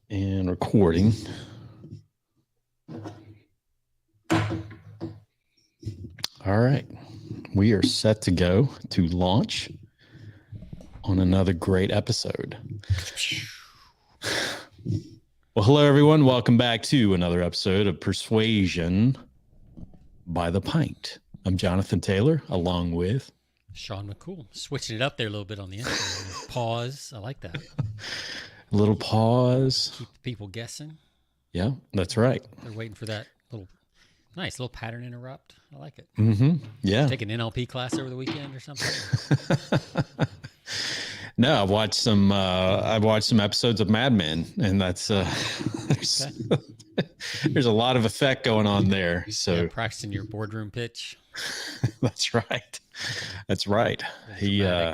And recording. All right. We are set to go to launch on another great episode. Well, hello, everyone. Welcome back to another episode of Persuasion by the Pint. I'm Jonathan Taylor, along with Sean McCool. Switching it up there a little bit on the intro. Pause. I like that. a little pause. Keep the people guessing. Yeah, that's right. They're waiting for that nice little pattern interrupt. I like it. Mm-hmm. Yeah. Take an NLP class over the weekend or something. No, I've watched some episodes of Mad Men, and that's there's a lot of effect going on there. So practicing your boardroom pitch. That's right. That's right.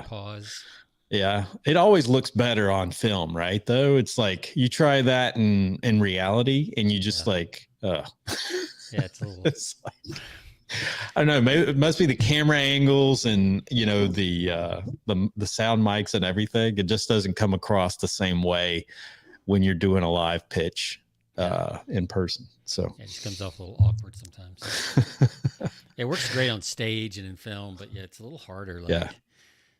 Pause. Yeah, it always looks better on film, right? Though it's like you try that in reality, and you just Yeah, it's a little. It's like, I don't know. Maybe it must be the camera angles and the sound mics and everything. It just doesn't come across the same way when you're doing a live pitch in person. So it just comes off a little awkward sometimes. It works great on stage and in film, but it's a little harder.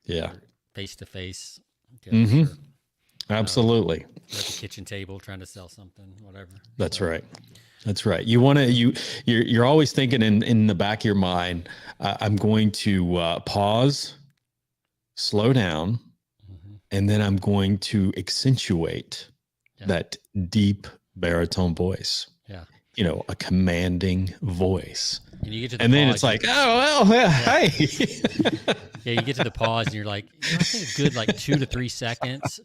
Yeah. Face to face. Mm-hmm. Sure. Absolutely. At the kitchen table trying to sell something, whatever. That's right. That's right. You're always thinking in the back of your mind, I'm going to pause, slow down, and then I'm going to accentuate that deep baritone voice. Yeah. A commanding voice. And you get to the then it's like, oh, well, yeah. Hey. Yeah, you get to the pause and you're like, I think a good 2 to 3 seconds.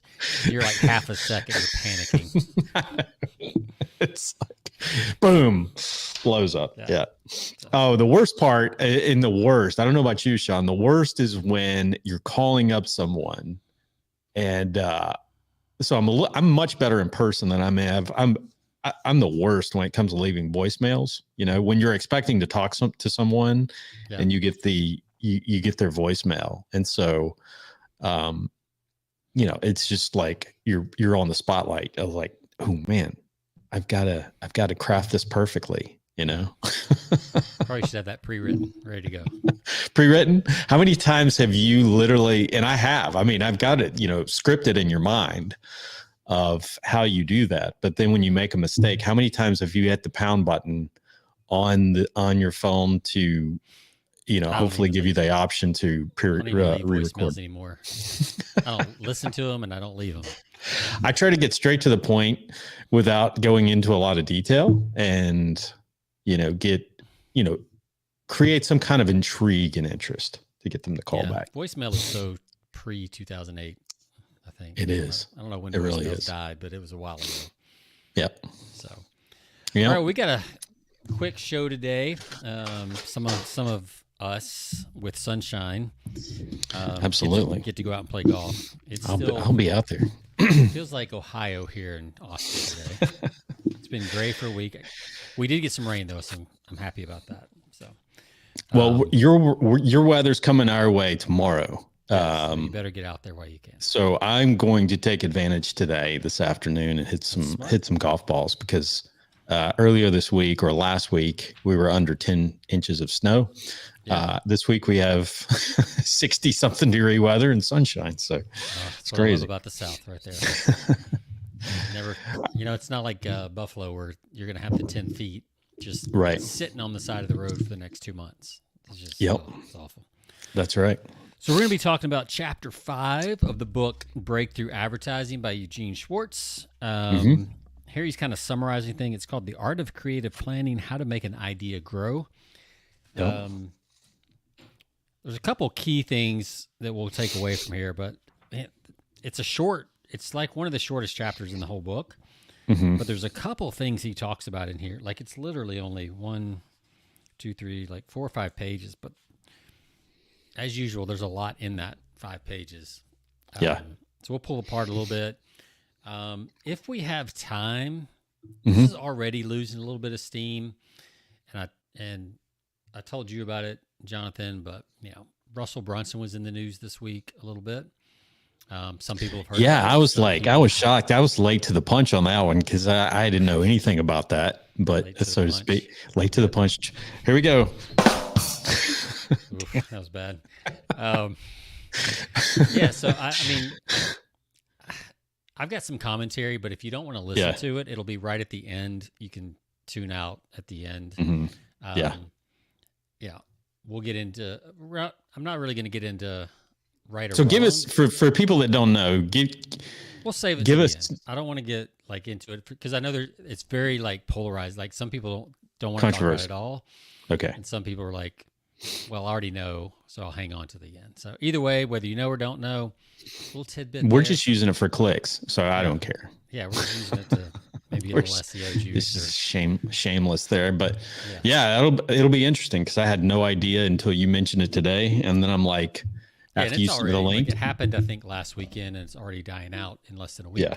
You're like half a second, you're panicking. It's like, boom, blows up. Yeah. Oh, the worst part I don't know about you, Sean. The worst is when you're calling up someone, and so I'm much better in person than I'm the worst when it comes to leaving voicemails. When you're expecting to talk to someone, and you get you get their voicemail, and so, it's just like you're on the spotlight of like, oh man, I've got to craft this perfectly. Probably should have that pre-written, ready to go. Pre-written. How many times have you literally? And I have. I mean, I've got it, scripted in your mind of how you do that. But then when you make a mistake, how many times have you hit the pound button on your phone to, hopefully give you the option to re-record anymore? I don't listen to them and I don't leave them. I try to get straight to the point without going into a lot of detail and, create some kind of intrigue and interest to get them to call back. Voicemail is so pre-2008. I think it is. I don't know when it really is. died, but it was a while ago. Yep. So, all right, we got a quick show today. Some of us with sunshine. Absolutely. Get to go out and play golf. I'll be out there. It feels like Ohio here in Austin today. It's been gray for a week. We did get some rain though, so I'm happy about that. So, well, your weather's coming our way tomorrow. So you better get out there while you can. So I'm going to take advantage this afternoon and hit some golf balls because earlier this week or last week we were under 10 inches of snow. Yeah. This week we have 60 something degree weather and sunshine. So it's crazy. I love about the South right there. Never, it's not like Buffalo where you're going to have the 10 feet just sitting on the side of the road for the next 2 months. It's just it's awful. That's right. So we're going to be talking about Chapter 5 of the book Breakthrough Advertising by Eugene Schwartz. Here he's kind of summarizing things. It's called The Art of Creative Planning, How to Make an Idea Grow. Yep. There's a couple key things that we'll take away from here, but it's like one of the shortest chapters in the whole book. But there's a couple things he talks about in here. Like it's literally only 1, 2, 3, 4 or 5 pages, but as usual, there's a lot in that 5 pages. So we'll pull apart a little bit. If we have time, this is already losing a little bit of steam. And I told you about it, Jonathan, but Russell Brunson was in the news this week a little bit. Some people have heard. Yeah, about I it. was Some like, I people- was shocked. I was late to the punch on that one because I didn't know anything about that. But Late to the so to punch. speak, late to the punch. Here we go. Oof, that was bad. Yeah, so I mean, I've got some commentary, but if you don't want to listen Yeah. to it, it'll be right at the end. You can tune out at the end. Mhm. Yeah. Yeah. We'll get into. I'm not really going to get into right or So wrong. give us for people that don't know, We'll save it. give to us- the end. I don't want to get like into it because I know it's very like polarized. Like some people don't want to talk about it at all, okay. and some people are like, "Well, I already know, so I'll hang on to the end." So either way, whether you know or don't know, little tidbit. We're there. just using it for clicks, so I don't care. Yeah, we're just using it to maybe a We're little SEO This juice. is shameless there, but Yeah. yeah, it'll be interesting because I had no idea until you mentioned it today, and then I'm like, Yeah, and after you it's sent already the like link, it happened, I think, last weekend, and it's already dying out in less than a week. Yeah.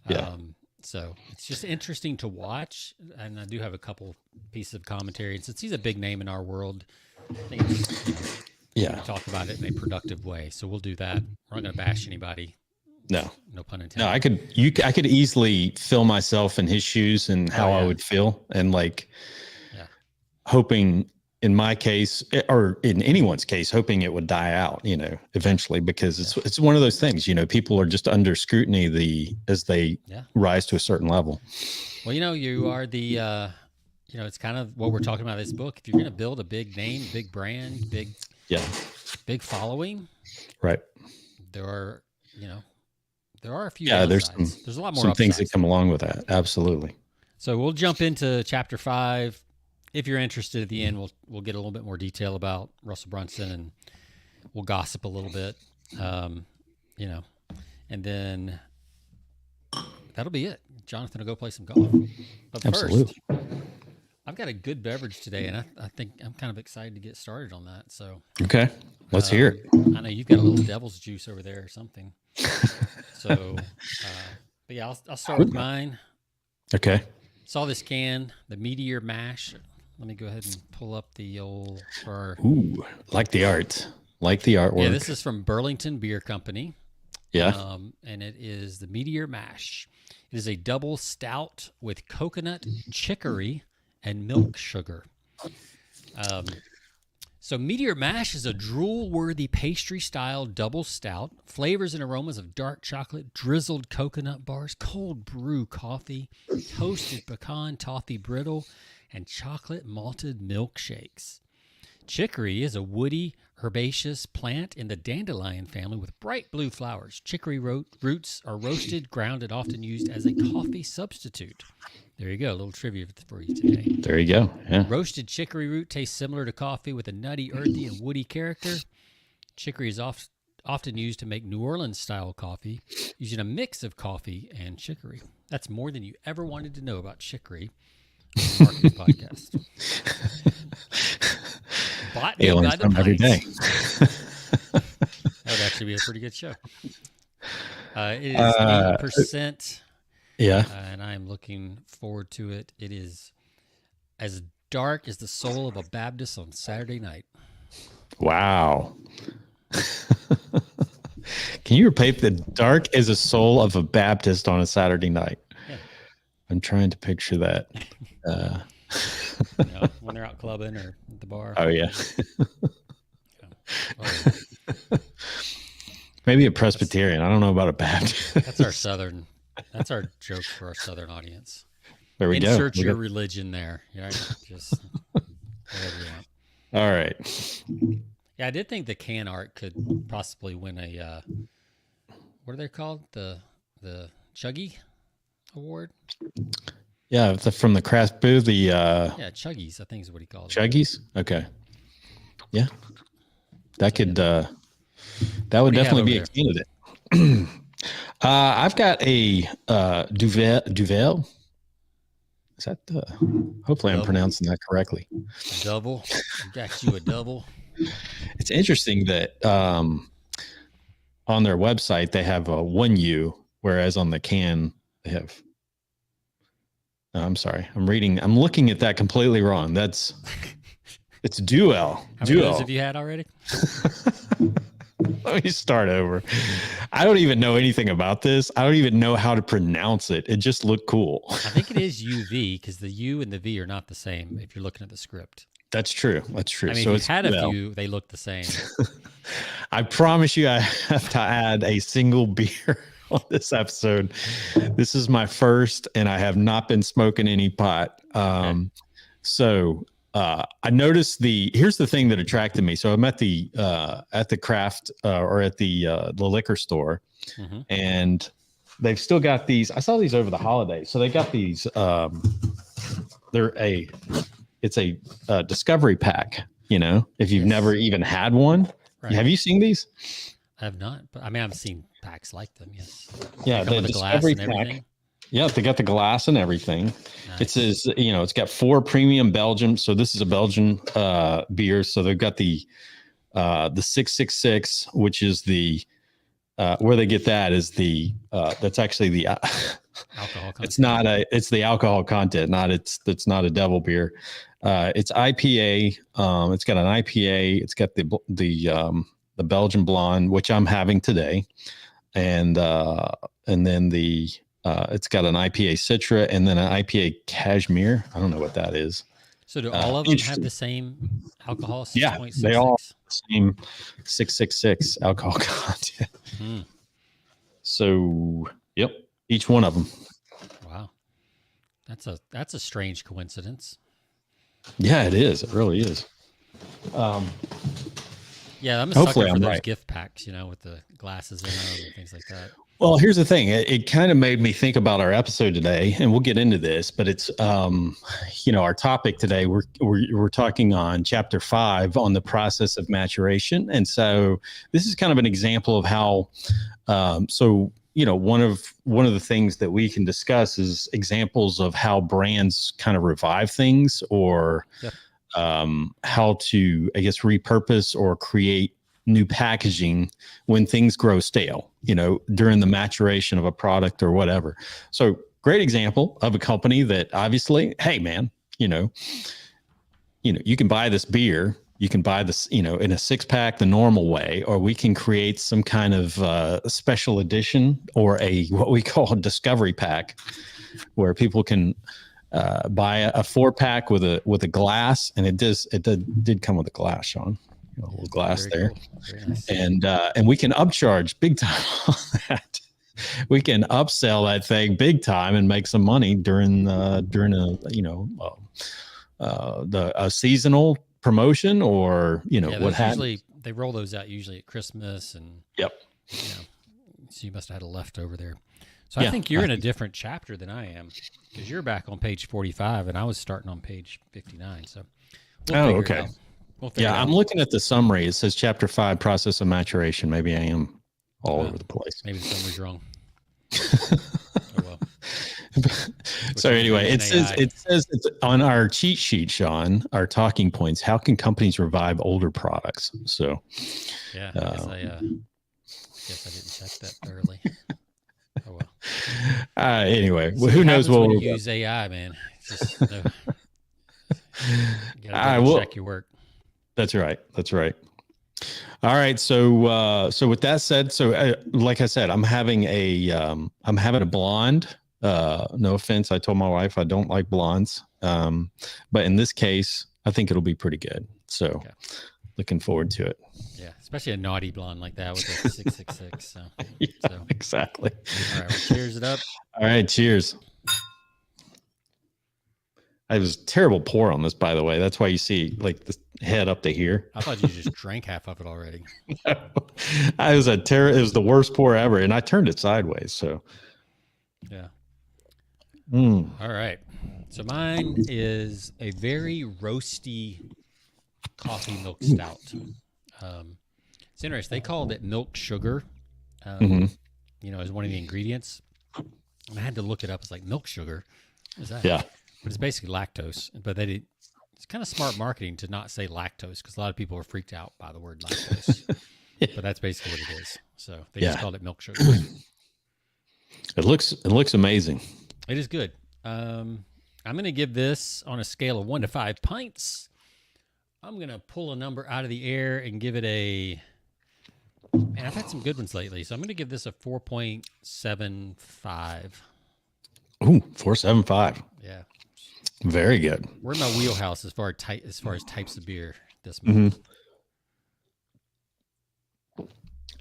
Yeah. So it's just interesting to watch, and I do have a couple pieces of commentary. And since he's a big name in our world, I think it's, yeah, talk about it in a productive way. So we'll do that. We're not going to bash anybody. no, No pun intended. no, I could easily feel myself in his shoes and how I yeah. would feel, and like, Yeah. hoping in my case or in anyone's case, hoping it would die out, eventually, because it's one of those things, people are just under scrutiny as they rise to a certain level. Well, you are the, it's kind of what we're talking about in this book. If you're going to build a big name, big brand, big following, Right. there are a few. Yeah, there's a lot more some things upsides. that come along with that. Absolutely. So we'll jump into chapter 5. If you're interested at the end, we'll get a little bit more detail about Russell Brunson, and we'll gossip a little bit, and then that'll be it. Jonathan will go play some golf. But Absolutely. first, I've got a good beverage today, and I think I'm kind of excited to get started on that. So Okay, let's hear it. I know you've got a little devil's juice over there or something. So, but yeah, I'll start with mine. Okay. Saw this can, the Meteor Mash. Let me go ahead and pull up the old for. Ooh, like the art, like the artwork. Yeah, this is from Burlington Beer Company. Yeah. And it is the Meteor Mash. It is a double stout with coconut, chicory, and milk sugar. So Meteor Mash is a drool-worthy pastry-style double stout. Flavors and aromas of dark chocolate, drizzled coconut bars, cold brew coffee, toasted pecan toffee brittle, and chocolate malted milkshakes. Chicory is a woody, herbaceous plant in the dandelion family with bright blue flowers. Chicory roots are roasted, ground, and often used as a coffee substitute. There you go, a little trivia for you today. There you go. Yeah. Roasted chicory root tastes similar to coffee with a nutty, earthy, and woody character. Chicory is often used to make New Orleans-style coffee, using a mix of coffee and chicory. That's more than you ever wanted to know about chicory on the Marketing Podcast. Bought me by the from every day. That would actually be a pretty good show. It is 8%. Yeah. And I'm looking forward to it. It is as dark as the soul of a Baptist on Saturday night. Wow. Can you repeat the dark as a soul of a Baptist on a Saturday night? Yeah. I'm trying to picture that. When they're out clubbing or at the bar. Oh, yeah. Oh, Maybe a Presbyterian. I don't know about a Baptist. that's our joke for our Southern audience. There we go. Insert your religion there. Just whatever you want. All right. Yeah, I did think the can art could possibly win a what are they called? The Chuggy Award? Yeah, from the craft booth, Yeah, Chuggies, I think is what he calls it. Chuggies. Okay. Yeah. That could that would definitely be a candidate. I've got a Duvel. Is that hopefully I'm pronouncing that correctly. A double. I got you a double. It's interesting that on their website they have a 1U, whereas on the can they have. I'm sorry. I'm looking at that completely wrong. It's Duel. How many of those have you had already? Let me start over. I don't even know anything about this. I don't even know how to pronounce it. It just looked cool. I think it is UV because the U and the V are not the same if you're looking at the script. That's true. That's true. I mean, So if it's you had a well, few, they look the same. I promise you, I have to add a single beer on this episode. This is my first, and I have not been smoking any pot. So I noticed here's the thing that attracted me. So I'm at the craft or at the liquor store, and they've still got these. I saw these over the holidays. So they got these. It's a discovery pack. You know, if you've never even had one, have you seen these? I have not, but I mean, I've seen packs like them. Yes. Yeah, the discovery pack. Yeah, they got the glass and everything. Nice. It says, you know, it's got 4 premium Belgium. So this is a Belgian beer. So they've got the 666, which is the where they get that is the that's actually the alcohol content. It's the alcohol content, it's not a devil beer. It's IPA. It's got an IPA. It's got the Belgian blonde, which I'm having today, and then it's got an IPA Citra and then an IPA Cashmere. I don't know what that is. So do all of them have the same alcohol? 6. Yeah, they all have the same 666 alcohol content. So, yep, each one of them. Wow, that's a strange coincidence. Yeah, it is. It really is. Yeah, I'm a sucker for those gift packs, you know, with the glasses in them and things like that. Well, here's the thing. It kind of made me think about our episode today, and we'll get into this, but it's, you know, our topic today, we're talking on chapter 5 on the process of maturation. And so this is kind of an example of how, so, you know, one of the things that we can discuss is examples of how brands kind of revive things or how to, I guess, repurpose or create new packaging when things grow stale, you know, during the maturation of a product or whatever. So great example of a company that obviously, hey man, you know, you can buy this beer, you can buy this, you know, in a 6-pack the normal way, or we can create some kind of special edition or what we call a discovery pack where people can buy a 4-pack with a glass, and it did come with a glass, Sean. A little glass there. Cool. Nice. And we can upcharge big time on that. We can upsell that thing big time and make some money during a, you know, a seasonal promotion or, you know, what happens. They roll those out usually at Christmas and you know, so you must have had a leftover there. So I think you're in a different chapter than I am because you're back on page 45 and I was starting on page 59. So okay. I'm looking at the summary. It says chapter 5, process of maturation. Maybe I am all over the place. Maybe the summary's wrong. So anyway, it says it's on our cheat sheet, Sean, our talking points. How can companies revive older products? So yeah, I guess I didn't check that thoroughly. Oh well. Anyway, well, who knows what we'll use AI, man. Just, you gotta check your work. That's right. That's right. All right. So with that said, like I said, I'm having a blonde. No offense. I told my wife I don't like blondes. But in this case, I think it'll be pretty good. So looking forward to it. Yeah. Especially a naughty blonde like that with a 666. So, exactly. All right. Well, cheers it up. All right. Cheers. I was terrible pour on this, by the way. That's why you see like the head up to here. I thought you just drank half of it already. No. It was the worst pour ever, and I turned it sideways. So, yeah. All right. So mine is a very roasty coffee milk stout. It's interesting. They called it milk sugar. You know, as one of the ingredients. And I had to look it up. It's like milk sugar. What is that? Yeah. But it's basically lactose. But it's kind of smart marketing to not say lactose because a lot of people are freaked out by the word lactose. But that's basically what it is. So they just called it milk sugar. It looks amazing. It is good. I'm going to give this on a scale of 1 to 5 pints. I'm going to pull a number out of the air and give it a Man, I've had some good ones lately, so I'm going to give this a 4.75. Ooh, 4.75. Yeah, Very good. we're in my wheelhouse as far as types of beer this month.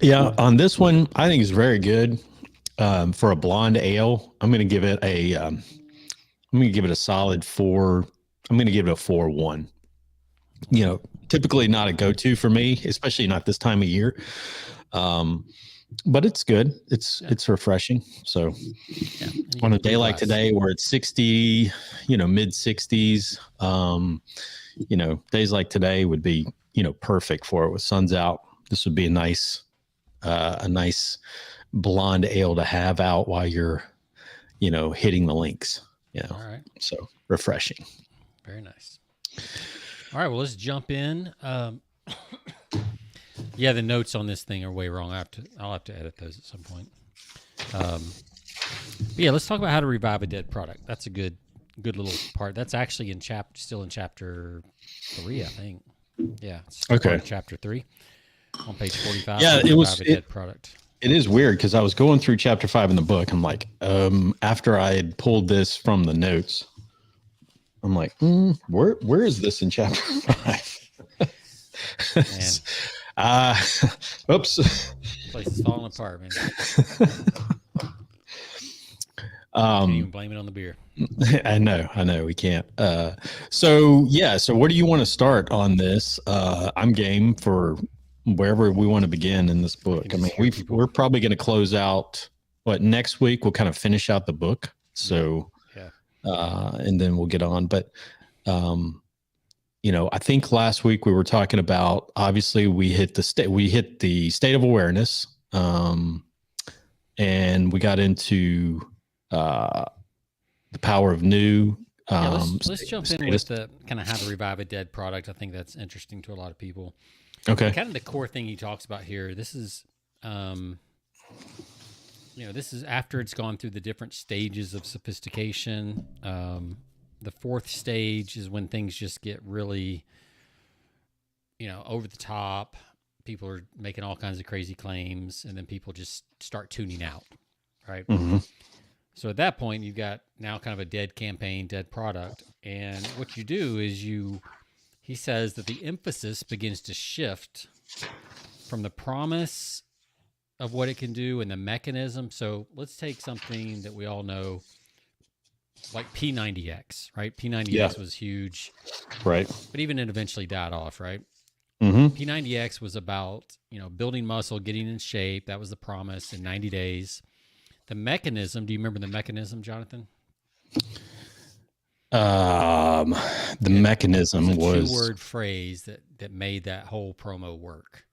Yeah, on this one, I think it's very good. For a blonde ale, I'm going to give it a solid 4. I'm going to give it a 4.1. You know, typically not a go-to for me, especially not this time of year. But it's good. It's refreshing. So on a day like today where it's 60, mid 60s, days like today would be, perfect for it with sun's out. This would be a nice blonde ale to have out while you're, hitting the links, All right. So refreshing. Very nice. All right. Well, let's jump in. Yeah, the notes on this thing are way wrong. I'll have to edit those at some point. Yeah, let's talk about how to revive a dead product. That's a good little part. That's actually still in chapter 3, I think. Yeah. Okay. Chapter 3 on page 45. Yeah, it was a dead product. It is weird because I was going through chapter 5 in the book. I'm like, after I had pulled this from the notes, I'm like, where is this in chapter 5? Oops. Place is falling apart, man. Can't even blame it on the beer. I know we can't. So where do you want to start on this? I'm game for wherever we want to begin in this book. I mean, we're probably going to close out next week. We'll kind of finish out the book. So, and then we'll get on. But, I think last week we were talking about, obviously we hit the state of awareness. And we got into, the power of new. Let's jump in with the kind of how to revive a dead product. I think that's interesting to a lot of people. Okay. Kind of the core thing he talks about here. This is, this is after it's gone through the different stages of sophistication. The 4th stage is when things just get really, over the top. People are making all kinds of crazy claims, and then people just start tuning out, right? Mm-hmm. So at that point, you've got now kind of a dead campaign, dead product. And what you do is he says that the emphasis begins to shift from the promise of what it can do and the mechanism. So let's take something that we all know, like P90X, right? P90X was huge. Right. But even it eventually died off, right? Mm-hmm. P90X was about, building muscle, getting in shape. That was the promise in 90 days. The mechanism, do you remember the mechanism, Jonathan? Mechanism was a 2-word phrase that made that whole promo work.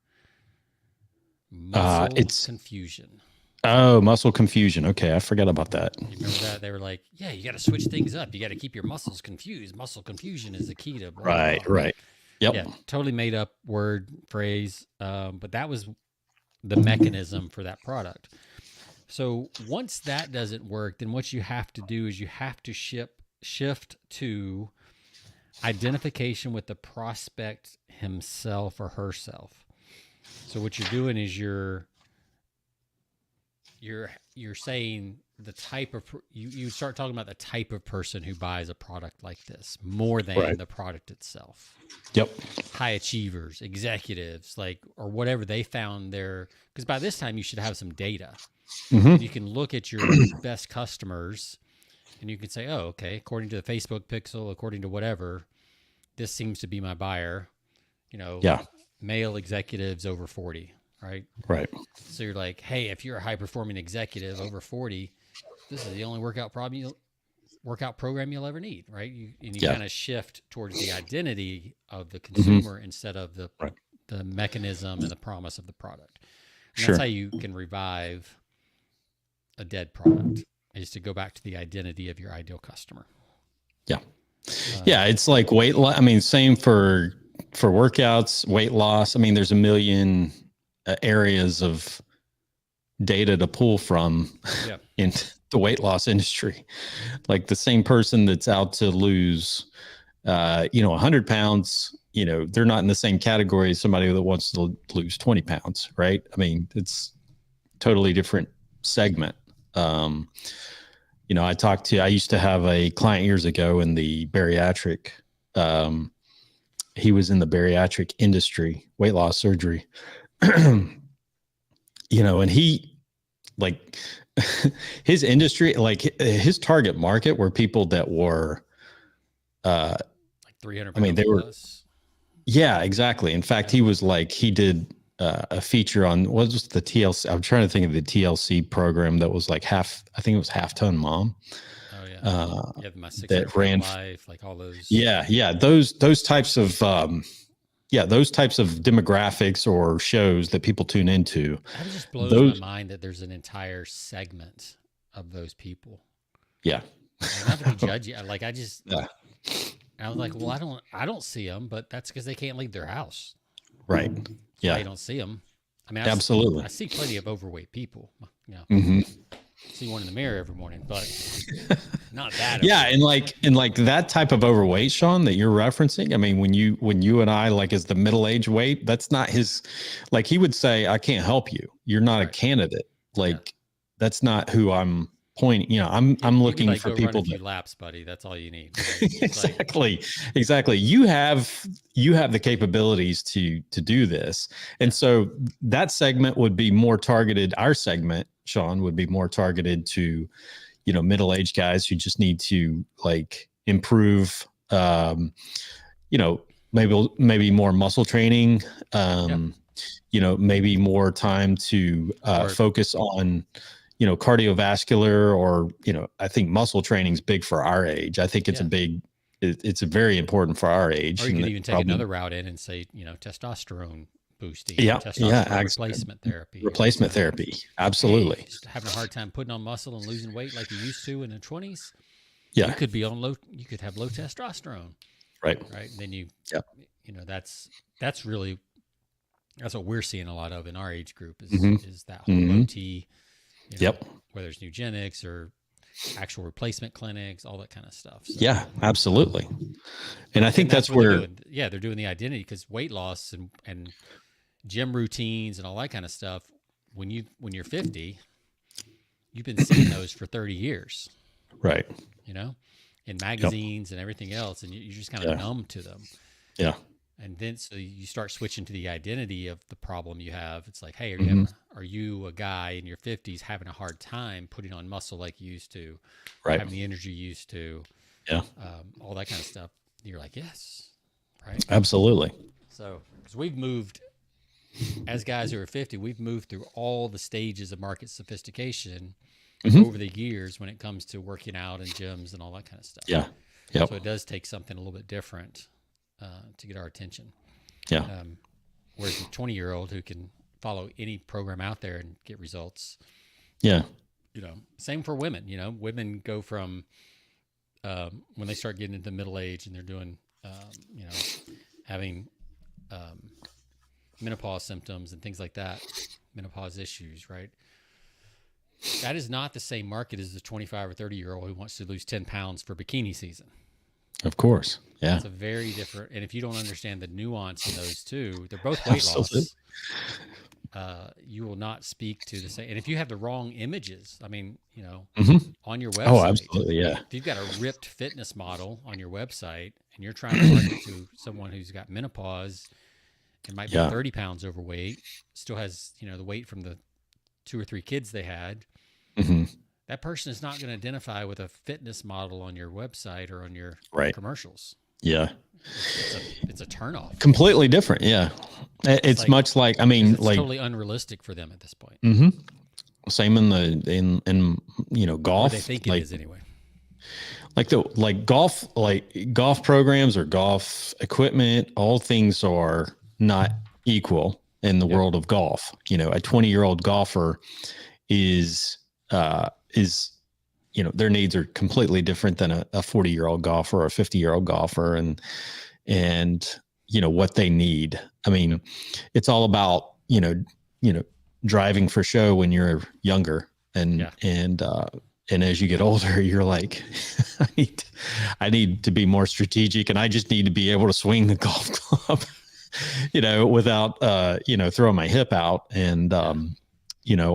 Muscle confusion. Oh, muscle confusion. Okay, I forgot about that. You remember that? They were like, yeah, you got to switch things up. You got to keep your muscles confused. Muscle confusion is the key to... Right. Yep. Yeah, totally made up word, phrase. But that was the mechanism for that product. So once that doesn't work, then what you have to do is you have to shift to identification with the prospect himself or herself. So what you're doing is you're saying the type of you start talking about the type of person who buys a product like this more than the product itself. Yep. High achievers, executives, or whatever they found there, because by this time you should have some data. Mm-hmm. You can look at your best customers and you can say, oh, okay, according to the Facebook pixel, according to whatever, this seems to be my buyer, male executives over 40, right? Right. So you're like, hey, if you're a high performing executive over 40, this is the only workout program you'll ever need, right? You kind of shift towards the identity of the consumer instead of the mechanism and the promise of the product. And that's how you can revive a dead product, is to go back to the identity of your ideal customer. Yeah. It's like weight loss. I mean, same for workouts, weight loss. I mean, there's a million areas of data to pull from in the weight loss industry. Like the same person that's out to lose 100 pounds, they're not in the same category as somebody that wants to lose 20 pounds, right? I mean, it's totally different segment. I used to have a client years ago in the bariatric. He was in the bariatric industry, weight loss surgery, and he like his industry, like his target market were people that were, like 300. I mean, they plus. were, yeah, exactly. In fact, he was like, he did a feature on what was the TLC. I'm trying to think of the TLC program that was like I think it was Half Ton Mom. Oh yeah. My that ran life, like all those. Yeah. Those types of, those types of demographics or shows that people tune into. That just blows my mind that there's an entire segment of those people. Yeah. Not to be judgy. Like I just, I was like, well, I don't see them, but that's because they can't leave their house. Right. Yeah. I don't see them. I mean, absolutely. I see plenty of overweight people. Mm-hmm. See one in the mirror every morning, but not that. Yeah. And like that type of overweight, Sean, that you're referencing. I mean, when you and I, like, as the middle-aged weight, that's not his, like, he would say, I can't help you. You're not a candidate. Like, that's not who I'm pointing. I'm looking for people. Run a few laps, buddy. That's all you need. Exactly. You have the capabilities to do this. And so that segment would be more targeted. Our segment, Sean, would be more targeted to, middle-aged guys who just need to, like, improve, maybe more muscle training, maybe more time to focus on, cardiovascular, or, I think muscle training is big for our age. I think it's it's very important for our age. Or you could even take another route in and say, testosterone boosting, replacement therapy. Absolutely. Just having a hard time putting on muscle and losing weight like you used to in the 20s. Yeah. You could have low testosterone. Right. And then that's what we're seeing a lot of in our age group is that whole low T, whether it's eugenics or actual replacement clinics, all that kind of stuff. So, yeah, absolutely. And I think that's where they're doing the identity, because weight loss and gym routines and all that kind of stuff, when you're 50, you've been seeing those for 30 years. Right. In magazines and everything else, and you're just kind of numb to them. Yeah. And then so you start switching to the identity of the problem you have. It's like, hey, are you a guy in your 50s having a hard time putting on muscle like you used to, right? Having the energy you used to, all that kind of stuff. You're like, yes, right? Absolutely. So, because we've moved, as guys who are 50, we've moved through all the stages of market sophistication over the years when it comes to working out and gyms and all that kind of stuff. Yeah. Yep. So it does take something a little bit different to get our attention. Yeah. Whereas a 20-year-old who can follow any program out there and get results. Yeah. Same for women. Women go from when they start getting into middle age and they're doing, having menopause symptoms and things like that, menopause issues, right? That is not the same market as the 25 or 30-year-old who wants to lose 10 pounds for bikini season. Of course. Yeah. It's a very different, and if you don't understand the nuance in those two, they're both weight loss. You will not speak to the same. And if you have the wrong images, I mean, on your website. Oh, absolutely. Yeah. If you've got a ripped fitness model on your website and you're trying to market to someone who's got menopause and might be 30 pounds overweight, still has, the weight from the 2 or 3 kids they had. That person is not going to identify with a fitness model on your website or on your commercials. Yeah. It's a turnoff. Completely different. Yeah. It's like, much like, it's totally unrealistic for them at this point. Same in golf. Or they think it is anyway. Golf programs or golf equipment, all things are not equal in the world of golf. A 20-year-old golfer is their needs are completely different than a 40-year-old golfer or a 50-year-old golfer, and what they need. I mean, it's all about, driving for show when you're younger and And as you get older, you're like, I need to be more strategic, and I just need to be able to swing the golf club, without, throwing my hip out and,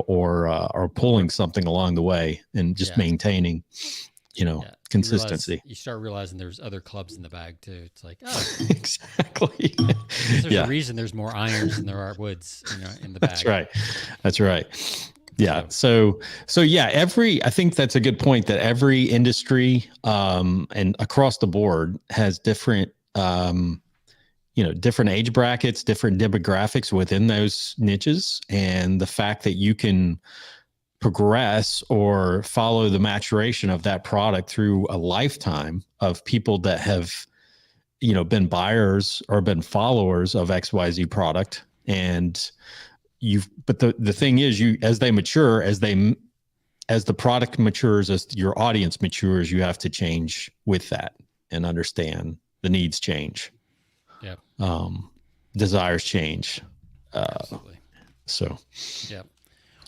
or pulling something along the way, and just maintaining, consistency. You start realizing there's other clubs in the bag too. It's like, oh, exactly. There's a reason there's more irons than there are woods, in the bag. That's right. Yeah. So yeah, I think that's a good point, that every industry, and across the board has different, different age brackets, different demographics within those niches. And the fact that you can progress or follow the maturation of that product through a lifetime of people that have, been buyers or been followers of XYZ product. And but the thing is, as they mature, as the product matures, as your audience matures, you have to change with that and understand the needs change. Yeah. Desires change. Absolutely. So, yeah.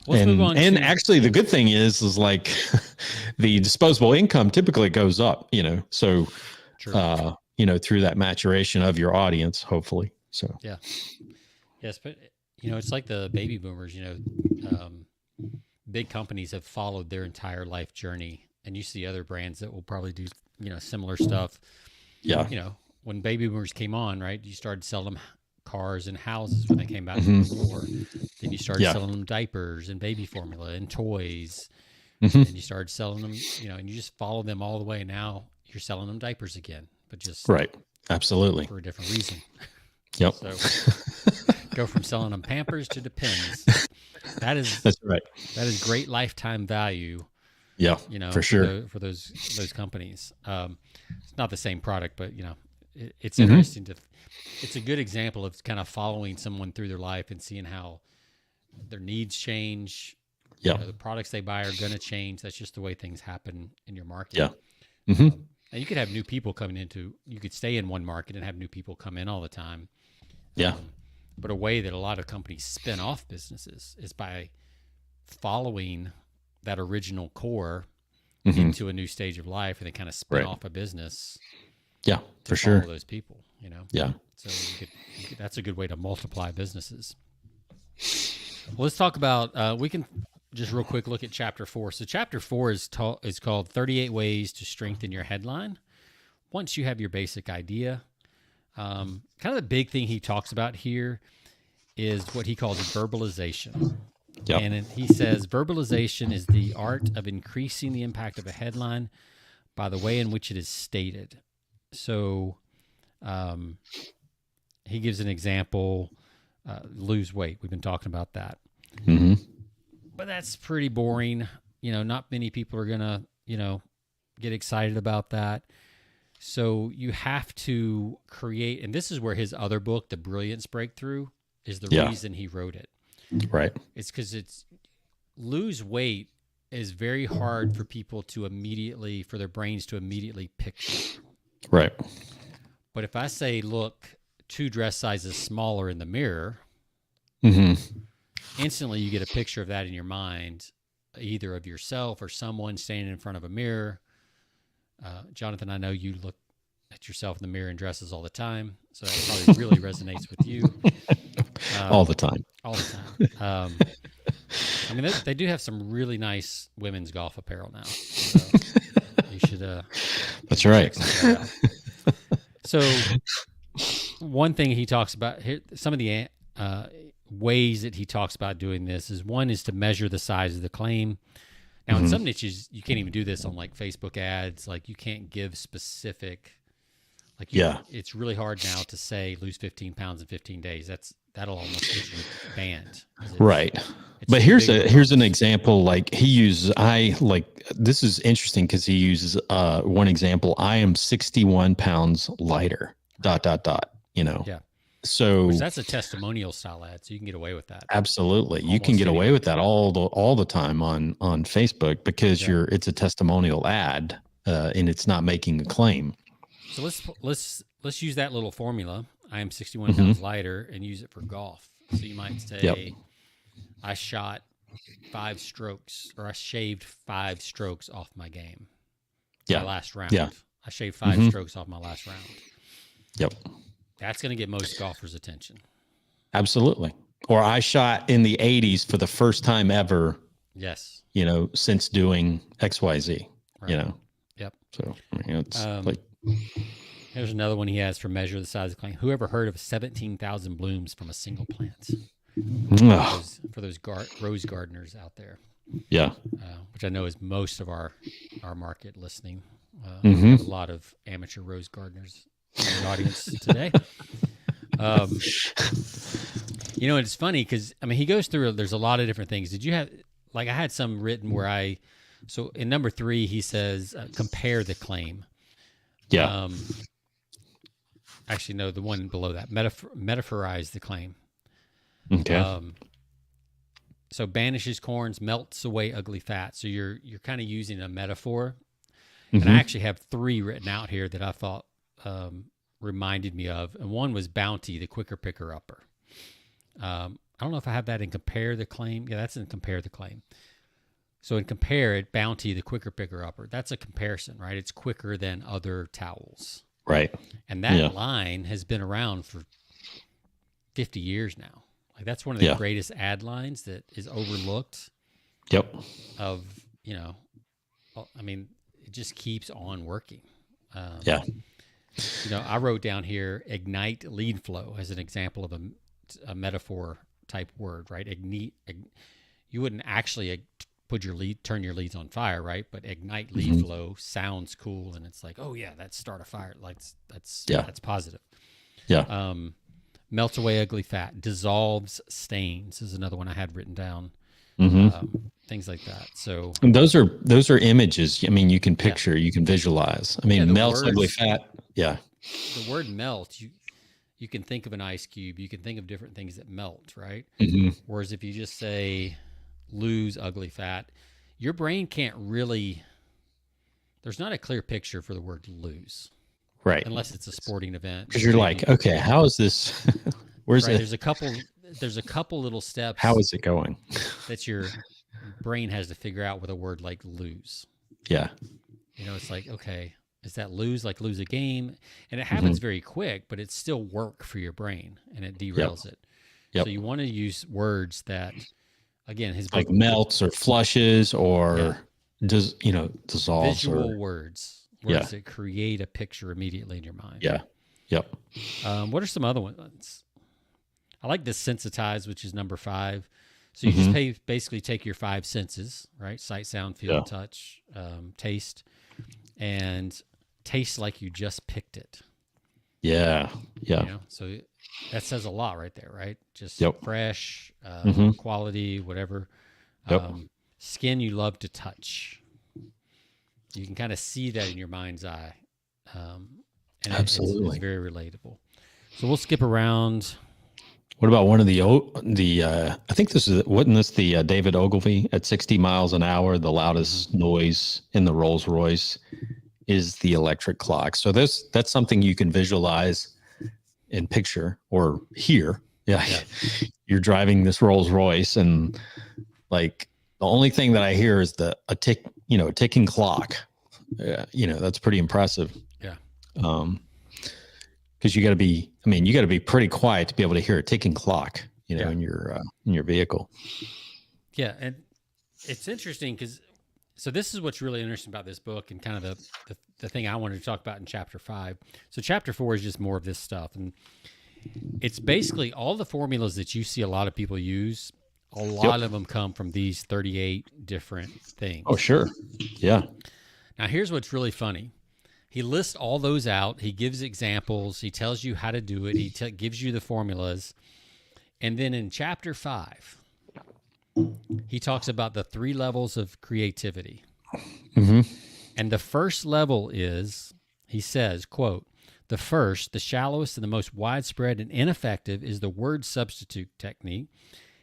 And actually the good thing is like the disposable income typically goes up, so, True. Through that maturation of your audience, hopefully. So, yeah. Yes. But it's like the baby boomers, big companies have followed their entire life journey, and you see other brands that will probably do, similar stuff. Yeah. When baby boomers came on, right, you started selling them cars and houses when they came back from the war. Then you started selling them diapers and baby formula and toys. And you started selling them, and you just follow them all the way. Now you're selling them diapers again, but just right. Absolutely. for a different reason. Yep. So go from selling them Pampers to Depends. That's right. That is great lifetime value. Yeah, for sure. For those companies. It's not the same product, but it's interesting it's a good example of kind of following someone through their life and seeing how their needs change. Yeah. The products they buy are going to change. That's just the way things happen in your market. Yeah. And you could have new people coming you could stay in one market and have new people come in all the time. Yeah. But a way that a lot of companies spin off businesses is by following that original core into a new stage of life, and they kind of spin off a business. Yeah, for sure. Those people, Yeah. So that's a good way to multiply businesses. Well, let's talk about. We can just real quick look at chapter 4. So chapter 4 is called 38 Ways to Strengthen Your Headline. Once you have your basic idea, kind of the big thing he talks about here is what he calls verbalization. Yep. And he says verbalization is the art of increasing the impact of a headline by the way in which it is stated. So he gives an example, lose weight. We've been talking about that. But that's pretty boring. Not many people are going to, get excited about that. So you have to create, and this is where his other book, The Brilliance Breakthrough, is the reason he wrote it. Right. It's because lose weight is very hard for people to for their brains to immediately picture. Right. But if I say, look, 2 dress sizes smaller in the mirror, instantly you get a picture of that in your mind, either of yourself or someone standing in front of a mirror. Jonathan, I know you look at yourself in the mirror in dresses all the time, so that probably really resonates with you. All the time. All the time. I mean, they do have some really nice women's golf apparel now. So you should. That's right. So one thing he talks about here, some of the ways that he talks about doing this is, one is to measure the size of the claim. Now, in some niches, you can't even do this on like Facebook ads. Like you can't give specific. It's really hard now to say lose 15 pounds in 15 days. That'll almost get you banned. Right. But here's an example. Like he uses, this is interesting because he uses one example. I am 61 pounds lighter, ... Yeah. So that's a testimonial style ad, so you can get away with that. Absolutely. You can get away with that all the time on Facebook because it's a testimonial ad and it's not making a claim. So let's use that little formula. I am 61 pounds lighter, and use it for golf. So you might say, I shot 5 strokes, or I shaved 5 strokes off my game. Yeah. My last round. Yeah. I shaved 5 strokes off my last round. Yep. That's going to get most golfers' attention. Absolutely. Or I shot in the 80s for the first time ever. Yes. Since doing XYZ, Right. Yep. So, it's Here's another one he has for measure the size of the claim. Whoever heard of 17,000 blooms from a single plant? For those rose gardeners out there. Yeah. Which I know is most of our market listening. We have a lot of amateur rose gardeners in the audience today. It's funny because, he goes through, there's a lot of different things. Did you have, I had some written where so in number 3, he says, compare the claim. Yeah. Actually, no, the one below that, metaphorize the claim. Okay. So banishes corns, melts away ugly fat. So you're kind of using a metaphor. And I actually have 3 written out here that I thought reminded me of. And one was bounty, the quicker picker upper. I don't know if I have that in compare the claim. Yeah, that's in compare the claim. So in compare it, bounty, the quicker picker upper. That's a comparison, right? It's quicker than other towels. Right. And that line has been around for 50 years now. That's one of the greatest ad lines that is overlooked. Yep. It just keeps on working. I wrote down here, ignite lead flow as an example of a metaphor type word, right? You wouldn't actually turn your leads on fire, right? But ignite lead flow sounds cool, and it's like, oh yeah, that's start a fire. That's positive. Yeah. Melts away ugly fat, dissolves stains is another one I had written down. Things like that. So and those are images. You can picture, you can visualize. Melts ugly fat. Yeah. The word melt, you can think of an ice cube. You can think of different things that melt, right? Whereas if you just say lose ugly fat, your brain can't really, there's not a clear picture for the word lose. Right. Unless it's a sporting event. Because you're like, okay, how is this? Where's it? There's a couple little steps. How is it going? That your brain has to figure out with a word like lose. Yeah. It's like, okay, is that lose, like lose a game? And it happens very quick, but it's still work for your brain and it derails it. So you want to use words that, again, his like melts or flushes or dissolves. Visual words that create a picture immediately in your mind. Yeah. Yep. What are some other ones? I like this sensitize, which is number 5. So you just basically take your 5 senses, right? Sight, sound, feel, touch, taste, and taste like you just picked it. Yeah. Yeah. So that says a lot right there, right? Just fresh, quality, whatever. Skin you love to touch. You can kind of see that in your mind's eye. And absolutely. It's very relatable. So we'll skip around. What about one of the I think wasn't this the David Ogilvy at 60 miles an hour, the loudest noise in the Rolls Royce is the electric clock. So that's something you can visualize and picture or hear. Yeah. You're driving this Rolls Royce and the only thing that I hear is a ticking clock. That's pretty impressive. Yeah. Because you got to be pretty quiet to be able to hear a ticking clock, in your vehicle. Yeah, and it's interesting because this is what's really interesting about this book and kind of the thing I wanted to talk about in chapter 5. So chapter 4 is just more of this stuff, and it's basically all the formulas that you see a lot of people use. A lot of them come from these 38 different things. Oh, sure. Yeah. Now, here's what's really funny. He lists all those out. He gives examples. He tells you how to do it. He gives you the formulas. And then in chapter 5, he talks about the 3 levels of creativity. And the first level is, he says, quote, the first, the shallowest and the most widespread and ineffective is the word substitute technique.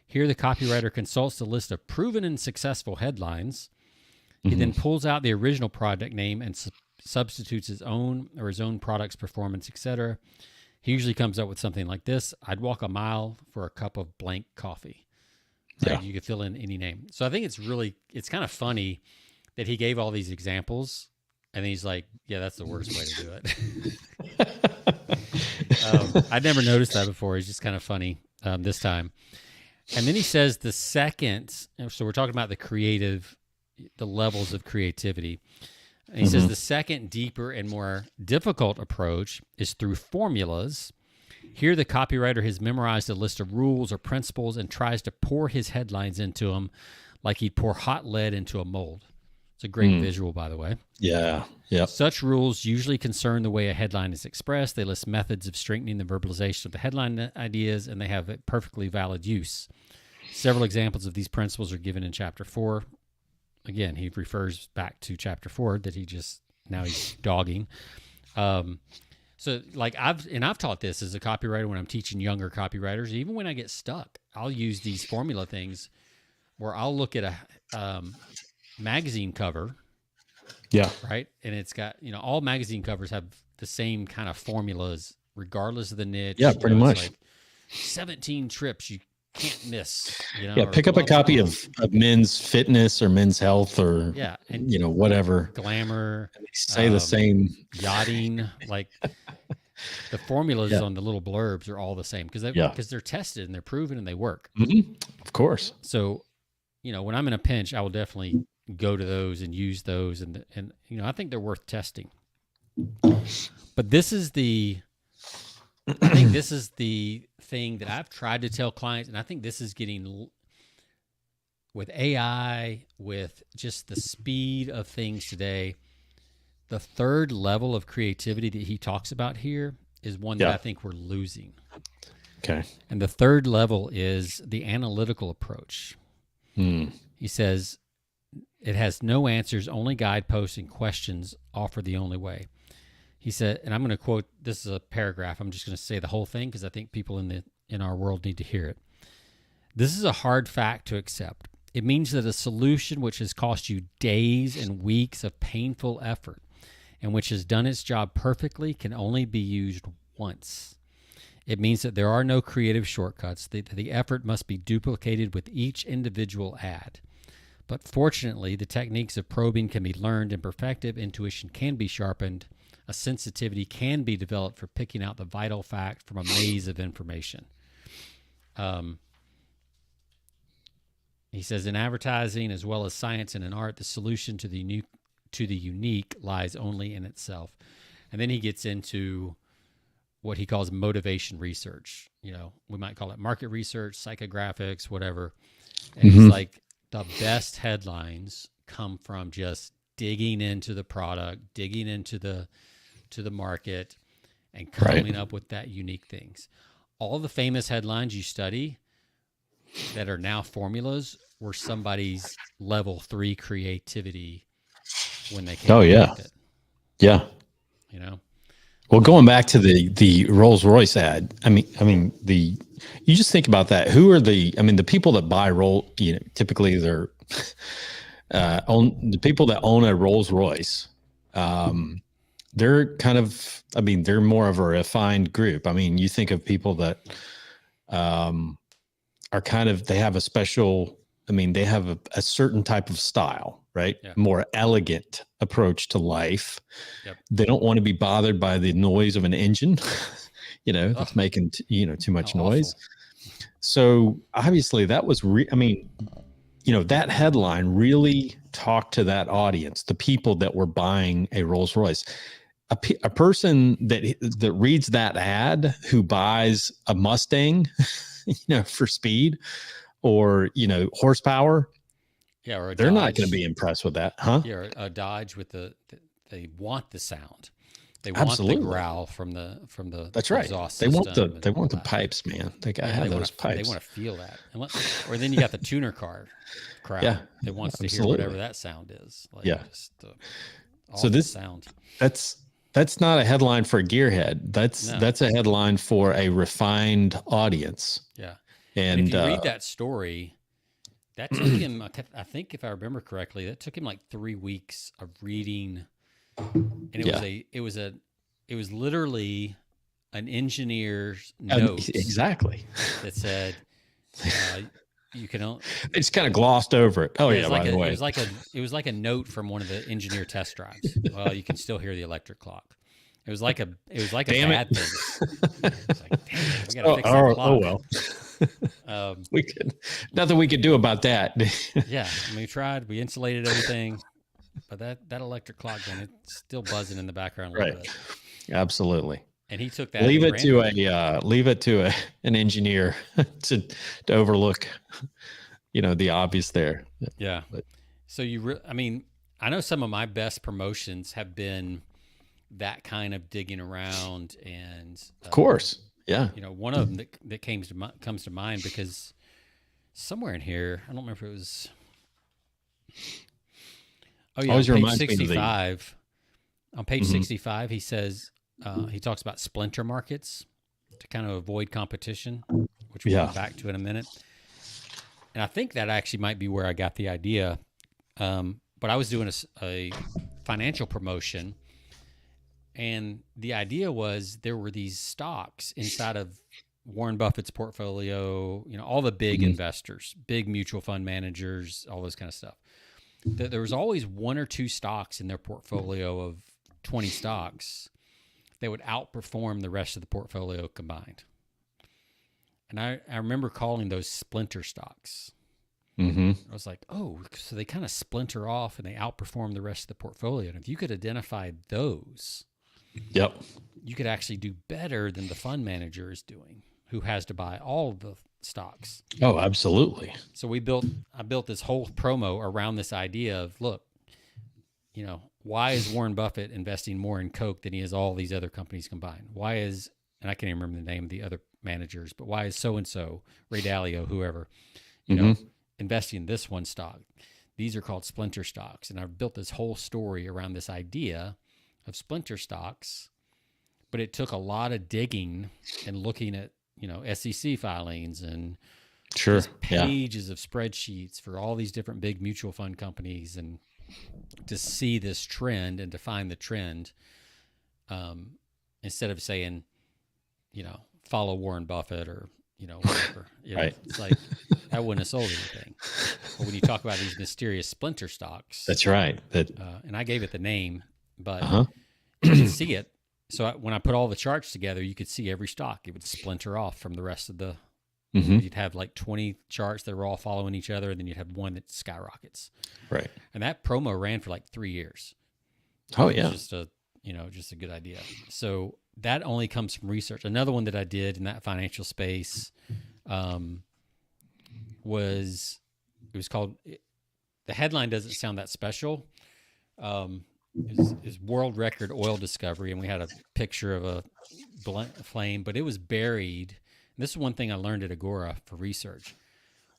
Here, the copywriter consults the list of proven and successful headlines. He then pulls out the original product name and substitutes his own product's performance, etc. He usually comes up with something like this: I'd walk a mile for a cup of blank coffee. Right? Yeah. You could fill in any name. So I think it's kind of funny that he gave all these examples, and he's like, "Yeah, that's the worst way to do it." I'd never noticed that before. It's just kind of funny this time. And then he says the second. So we're talking about the levels of creativity. And he says the second, deeper and more difficult approach is through formulas. Here, the copywriter has memorized a list of rules or principles and tries to pour his headlines into them like he'd pour hot lead into a mold. It's a great visual, by the way. Yeah. Yeah. Such rules usually concern the way a headline is expressed. They list methods of strengthening the verbalization of the headline ideas, and they have a perfectly valid use. Several examples of these principles are given in Chapter 4. Again, he refers back to Chapter 4 that he's dogging. So like I've taught this as a copywriter when I'm teaching younger copywriters. Even when I get stuck, I'll use these formula things where I'll look at a magazine cover. Yeah. Right. And it's got, all magazine covers have the same kind of formulas, regardless of the niche. Yeah, pretty much. Like 17 trips you can't miss. Yeah, pick up a copy of Men's Fitness or Men's Health or and whatever. Glamour. And they say the same. Yachting, like the formulas on the little blurbs are all the same because they're tested and they're proven and they work. Mm-hmm. Of course. So, when I'm in a pinch, I will definitely go to those and use those, and I think they're worth testing. But I think this is the thing that I've tried to tell clients, and I think this is getting, with AI, with just the speed of things today, the third level of creativity that he talks about here is one that I think we're losing. Okay. And the third level is the analytical approach. He says, it has no answers, only guideposts and questions offer the only way. He said, and I'm going to quote, this is a paragraph. I'm just going to say the whole thing because I think people in our world need to hear it. This is a hard fact to accept. It means that a solution which has cost you days and weeks of painful effort and which has done its job perfectly can only be used once. It means that there are no creative shortcuts. The effort must be duplicated with each individual ad. But fortunately, the techniques of probing can be learned and perfected. Intuition can be sharpened. A sensitivity can be developed for picking out the vital fact from a maze of information. He says, in advertising as well as science and in art, the solution to the unique lies only in itself. And then he gets into what he calls motivation research. We might call it market research, psychographics, whatever. And he's like, the best headlines come from just digging into the product, digging into the market, and coming up with that unique things. All the famous headlines you study that are now formulas were somebody's level 3 creativity when they came up with it. Yeah. Well, going back to the Rolls-Royce ad, I mean you just think about that. Who are the people that buy typically they're the people that own a Rolls-Royce. They're kind of, they're more of a refined group. You think of people that are kind of, they have a special, they have a certain type of style, right? Yeah. More elegant approach to life. Yep. They don't want to be bothered by the noise of an engine, that's making, too much noise. Awful. So obviously that was, that headline really talked to that audience, the people that were buying a Rolls Royce. A person that reads that ad who buys a Mustang, for speed or, horsepower. Yeah. Or they're not going to be impressed with that. Huh? Yeah. A Dodge with they want the sound. They want the growl from the That's right. exhaust they want the pipes, man. They got to have those pipes. They want to feel that. Or then you got the tuner car crowd that wants to hear whatever that sound is. Like just, so this sound. That's not a headline for a gearhead. That's a headline for a refined audience. Yeah. And if you read that story, that took him, I think if I remember correctly, that took him like 3 weeks of reading. And it was literally an engineer's note. Exactly. That said, you can. It's kind of glossed over it. Oh yeah, like by the way, it was like a note from one of the engineer test drives. Well, you can still hear the electric clock. It was like a Damn bad it. thing. It's like, damn it, we got to fix that oh clock. well. We could nothing we could do about that. Yeah, I mean, we tried. We insulated everything, but that electric clock, then it's still buzzing in the background a little bit. Absolutely. And he took that. Leave it to an engineer to overlook, the obvious there. Yeah. But, so I mean, I know some of my best promotions have been that kind of digging around, and of course, yeah. One of them that comes to mind, because somewhere in here, I don't remember if it was. Oh yeah, on page 65. On page 65, he says he talks about splinter markets to kind of avoid competition, which we'll come back to in a minute. And I think that actually might be where I got the idea. But I was doing a financial promotion, and the idea was there were these stocks inside of Warren Buffett's portfolio, all the big investors, big mutual fund managers, all this kind of stuff. There was always one or two stocks in their portfolio of 20 stocks that would outperform the rest of the portfolio combined. And I remember calling those splinter stocks. I was like, oh, so they kind of splinter off and they outperform the rest of the portfolio. And if you could identify those, you could actually do better than the fund manager is doing, who has to buy all of the stocks. Oh, absolutely. So I built this whole promo around this idea of, look, why is Warren Buffett investing more in Coke than he is all these other companies combined? Why is, and I can't even remember the name of the other managers, but why is so-and-so, Ray Dalio, whoever, investing in this one stock? These are called splinter stocks. And I've built this whole story around this idea of splinter stocks, but it took a lot of digging and looking at, SEC filings and pages of spreadsheets for all these different big mutual fund companies, and to see this trend and to find the trend, instead of saying, follow Warren Buffett or, whatever. It's like that wouldn't have sold anything. But when you talk about these mysterious splinter stocks, that's right. And I gave it the name, but you can see it. So when I put all the charts together, you could see every stock. It would splinter off from the rest of the. You'd have like 20 charts that were all following each other, and then you'd have one that skyrockets. Right. And that promo ran for like 3 years. Oh yeah. Just a good idea. So that only comes from research. Another one that I did in that financial space was called. The headline doesn't sound that special. Is world record oil discovery, and we had a picture of a flame, but it was buried. And this is one thing I learned at Agora for research.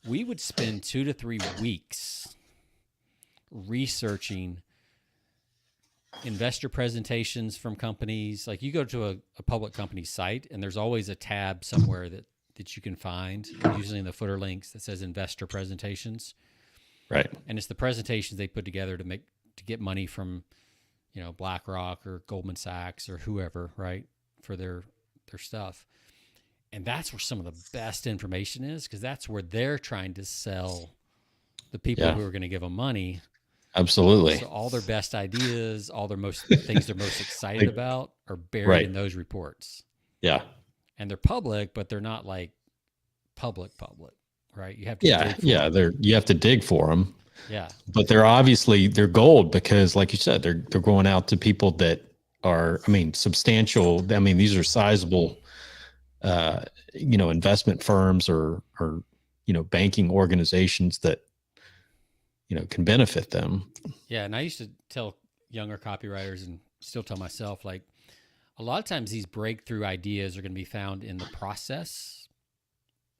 We would spend 2 to 3 weeks researching investor presentations from companies. Like, you go to a public company site, and there's always a tab somewhere that you can find, usually in the footer links, that says investor presentations. Right. And it's the presentations they put together to get money from, BlackRock or Goldman Sachs or whoever, right, for their stuff. And that's where some of the best information is, because that's where they're trying to sell the people who are going to give them money. Absolutely. So all their best ideas, all their things they're most excited about are buried in those reports. Yeah. And they're public, but they're not like public, right? You have to you have to dig for them. Yeah. But they're gold, because like you said, they're going out to people that are, substantial. These are sizable investment firms or banking organizations that can benefit them. Yeah. And I used to tell younger copywriters, and still tell myself, like, a lot of times these breakthrough ideas are going to be found in the process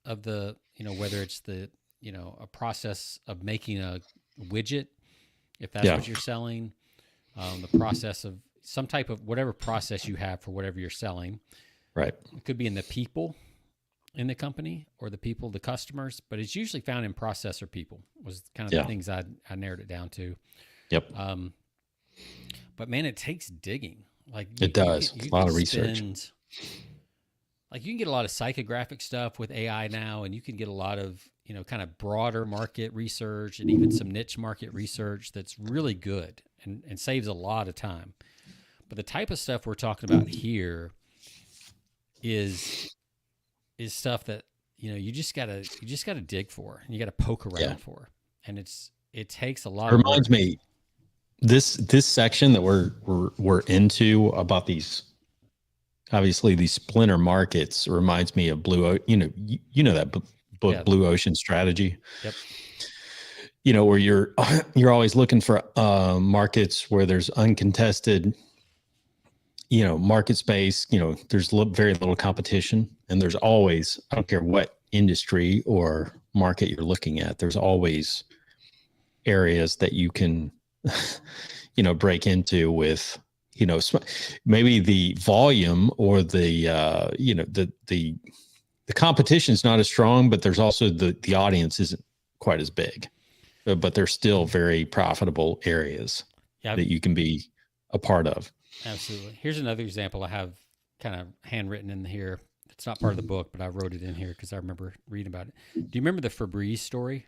of the, whether it's the, a process of making a widget, if that's what you're selling, the process of some type of whatever process you have for whatever you're selling. Right. It could be in the people in the company or the customers, but it's usually found in process or people, was kind of the things I narrowed it down to. Yep. But man, it takes digging. Like, it does. A lot of research. like you can get a lot of psychographic stuff with AI now, and you can get a lot of, you know, kind of broader market research and even some niche market research that's really good and saves a lot of time. But the type of stuff we're talking about here is stuff that, you know, you just gotta dig for, and you gotta poke around for, and it takes a lot. It reminds me, this section that we're into about these, obviously these splinter markets, reminds me of Blue. You know that book, Blue Ocean Strategy. Yep. You know, where you're always looking for markets where there's uncontested, you know, market space. You know, there's very little competition, and there's always, I don't care what industry or market you're looking at, there's always areas that you can, you know, break into with, you know, maybe the volume or the, you know, the competition is not as strong, but there's also the audience isn't quite as big, but they're still very profitable areas that you can be a part of. Absolutely. Here's another example I have kind of handwritten in here. It's not part of the book, but I wrote it in here because I remember reading about it. Do you remember the Febreze story?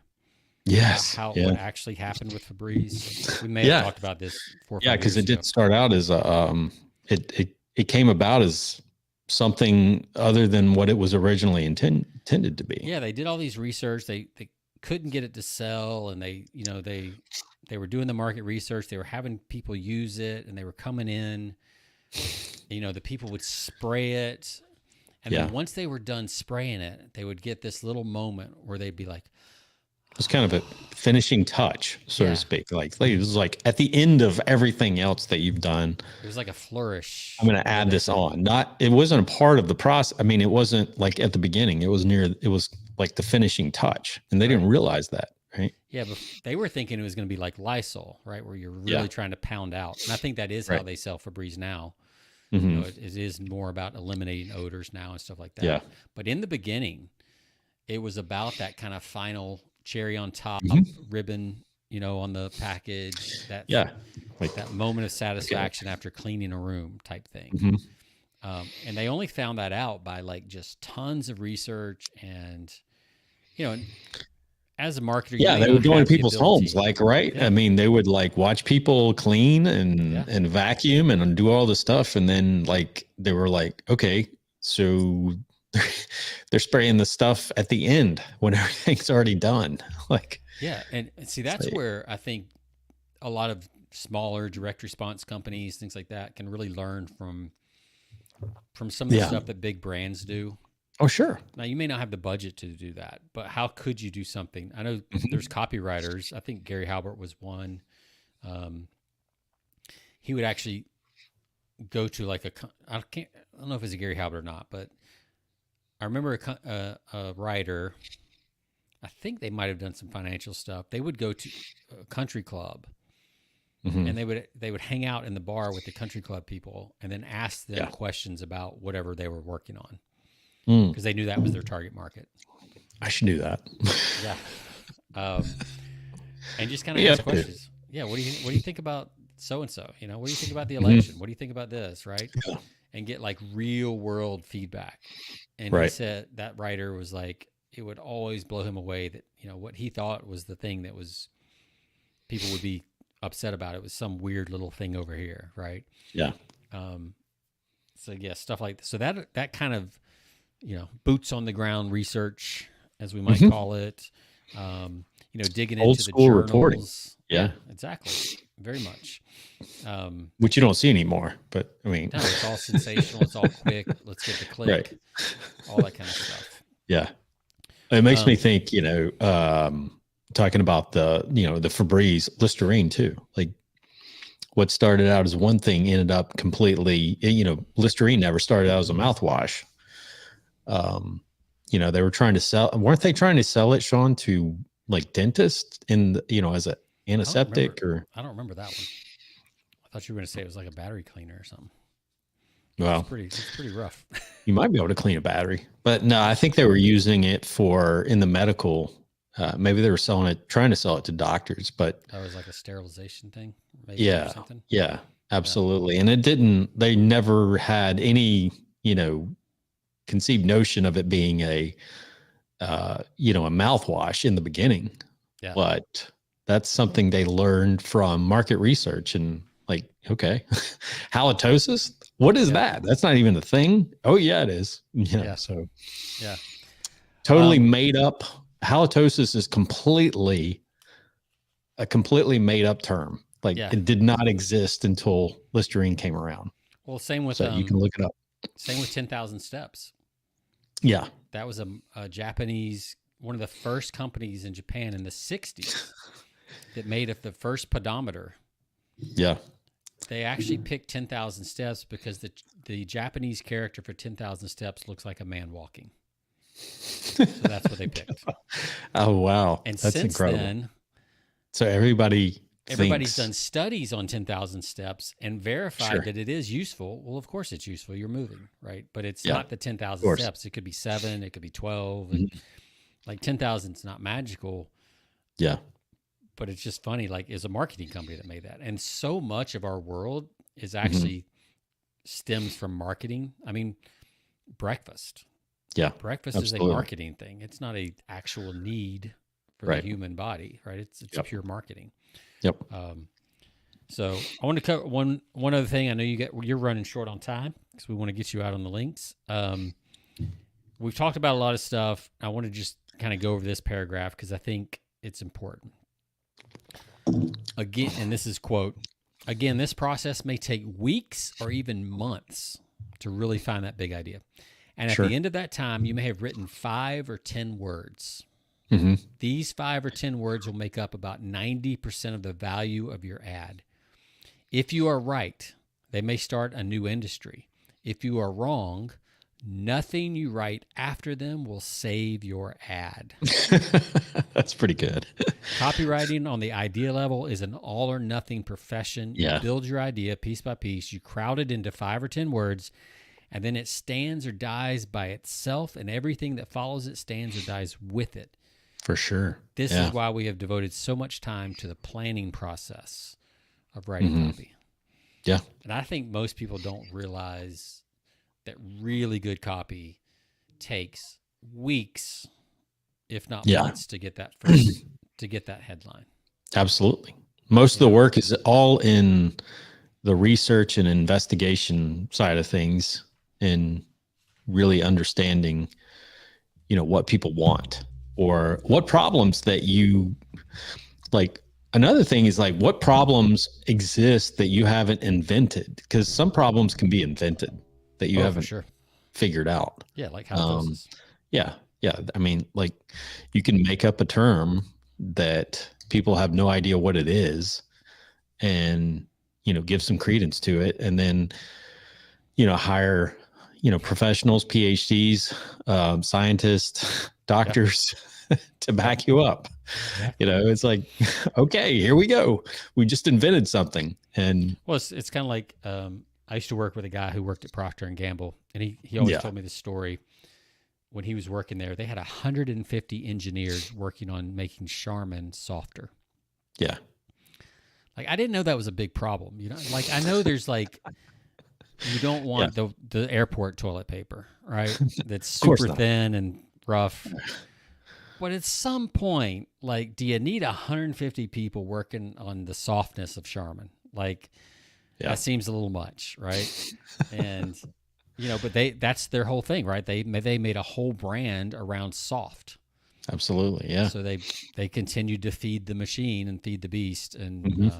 Yes. What actually happened with Febreze? We may have talked about this 4 or 5 years ago. Because it did start out as it came about as something other than what it was originally intended to be. Yeah, they did all these research. They couldn't get it to sell, and they were doing the market research. They were having people use it, and they were coming in. You know, the people would spray it, and then once they were done spraying it, they would get this little moment where they'd be like, it's kind of a finishing touch, so to speak. Like it was like at the end of everything else that you've done. It was like a flourish. I'm going to add this on. It wasn't a part of the process. I mean, it wasn't like at the beginning. It was like the finishing touch, and they didn't realize that, right? Yeah, but they were thinking it was going to be like Lysol, right, where you're really trying to pound out. And I think that is how they sell Febreze now. Mm-hmm. You know, it is more about eliminating odors now and stuff like that. Yeah. But in the beginning, it was about that kind of final cherry on top, ribbon, you know, on the package, that that moment of satisfaction after cleaning a room type thing. Mm-hmm. And they only found that out by like just tons of research, and, you know, as a marketer, they would go into people's homes, like, right? Yeah. I mean, they would like watch people clean and vacuum and do all the stuff, and then like they were like, okay, so they're spraying the stuff at the end when everything's already done. Like, and see, that's where I think a lot of smaller direct response companies, things like that, can really learn from some of the stuff that big brands do. Oh, sure. Now, you may not have the budget to do that, but how could you do something? I know there's copywriters. I think Gary Halbert was one. He would actually go to like I don't know if it's a Gary Halbert or not, but I remember a writer, I think they might have done some financial stuff. They would go to a country club, and they would hang out in the bar with the country club people, and then ask them questions about whatever they were working on, because they knew that was their target market. I should do that. And just kind of ask questions. Yeah, what do you think about so and so? You know, what do you think about the election? What do you think about this? Right? Yeah. And get like real world feedback. And he said that writer was like, it would always blow him away that, you know, what he thought was the thing that was people would be upset about. It was some weird little thing over here, right? Yeah. So yeah, stuff like this. So that kind of, you know, boots on the ground research, as we might call it. You know, digging old into school the journals. Reporting. Yeah, exactly. Very much. Which you don't see anymore, but I mean, no, it's all sensational. It's all quick. Let's get the click. All that kind of stuff. Yeah. It makes me think, you know, talking about the Febreze, Listerine too. Like what started out as one thing ended up completely, you know, Listerine never started out as a mouthwash. You know, they were trying to weren't they trying to sell it, Sean, to like dentists as an antiseptic I don't remember that one. I thought you were going to say it was like a battery cleaner or something. Well, it's pretty rough. You might be able to clean a battery, but no, I think they were using it in the medical. Maybe they were trying to sell it to doctors, but that was like a sterilization thing. Maybe, or something. Yeah, absolutely. Yeah. And they never had any, you know, preconceived notion of it being a mouthwash in the beginning. Yeah. But that's something they learned from market research and like, okay, halitosis. What is that? That's not even a thing. Oh yeah, it is. Yeah. So yeah, totally made up. Halitosis is a completely made up term. Like it did not exist until Listerine came around. Well, same with, so you can look it up. Same with 10,000 Steps. Yeah. That was a Japanese, one of the first companies in Japan in the 60s that made the first pedometer. Yeah. They actually picked 10,000 Steps because the Japanese character for 10,000 Steps looks like a man walking. So that's what they picked. Oh, wow. And that's since incredible. then, so everybody's done studies on 10,000 Steps and verified that it is useful. Well, of course it's useful. You're moving, right? But it's not the 10,000 steps. It could be 7, it could be 12. Mm-hmm. Like 10,000 is not magical. Yeah. But it's just funny. Like, it's a marketing company that made that. And so much of our world is actually stems from marketing. I mean, breakfast. Yeah. Breakfast is a marketing thing. It's not a actual need for the human body, right? It's pure marketing. Yep. So I want to cover one other thing. I know you're running short on time because we want to get you out on the links. We've talked about a lot of stuff. I want to just kind of go over this paragraph because I think it's important. Again, and this is quote, again, this process may take weeks or even months to really find that big idea. And at the end of that time, you may have written 5 or 10 words. Mm-hmm. These 5 or 10 words will make up about 90% of the value of your ad. If you are right, they may start a new industry. If you are wrong, nothing you write after them will save your ad. That's pretty good. Copywriting on the idea level is an all or nothing profession. You build your idea piece by piece. You crowd it into 5 or 10 words, and then it stands or dies by itself, and everything that follows it stands or dies with it. For sure. This is why we have devoted so much time to the planning process of writing copy. Yeah. And I think most people don't realize that really good copy takes weeks, if not months, to get that first, to get that headline. Absolutely. Most of the work is all in the research and investigation side of things and really understanding, what people want or what problems that you like. Another thing is like what problems exist that you haven't invented, because some problems can be invented that you haven't figured out. Yeah, like halitosis. Yeah. I mean, like you can make up a term that people have no idea what it is and, give some credence to it and then, hire, professionals, PhDs, scientists, doctors to back you up. It's like, okay, here we go. We just invented something. And well, it's kind of like, I used to work with a guy who worked at Procter & Gamble, and he always told me this story. When he was working there, they had 150 engineers working on making Charmin softer. Yeah. Like, I didn't know that was a big problem. Like, I know there's like, you don't want the airport toilet paper, right? That's super thin and rough. But at some point, like, do you need 150 people working on the softness of Charmin? Like, that seems a little much, right? And, but that's their whole thing, right? They made a whole brand around soft. Absolutely, yeah. So they continued to feed the machine and feed the beast, and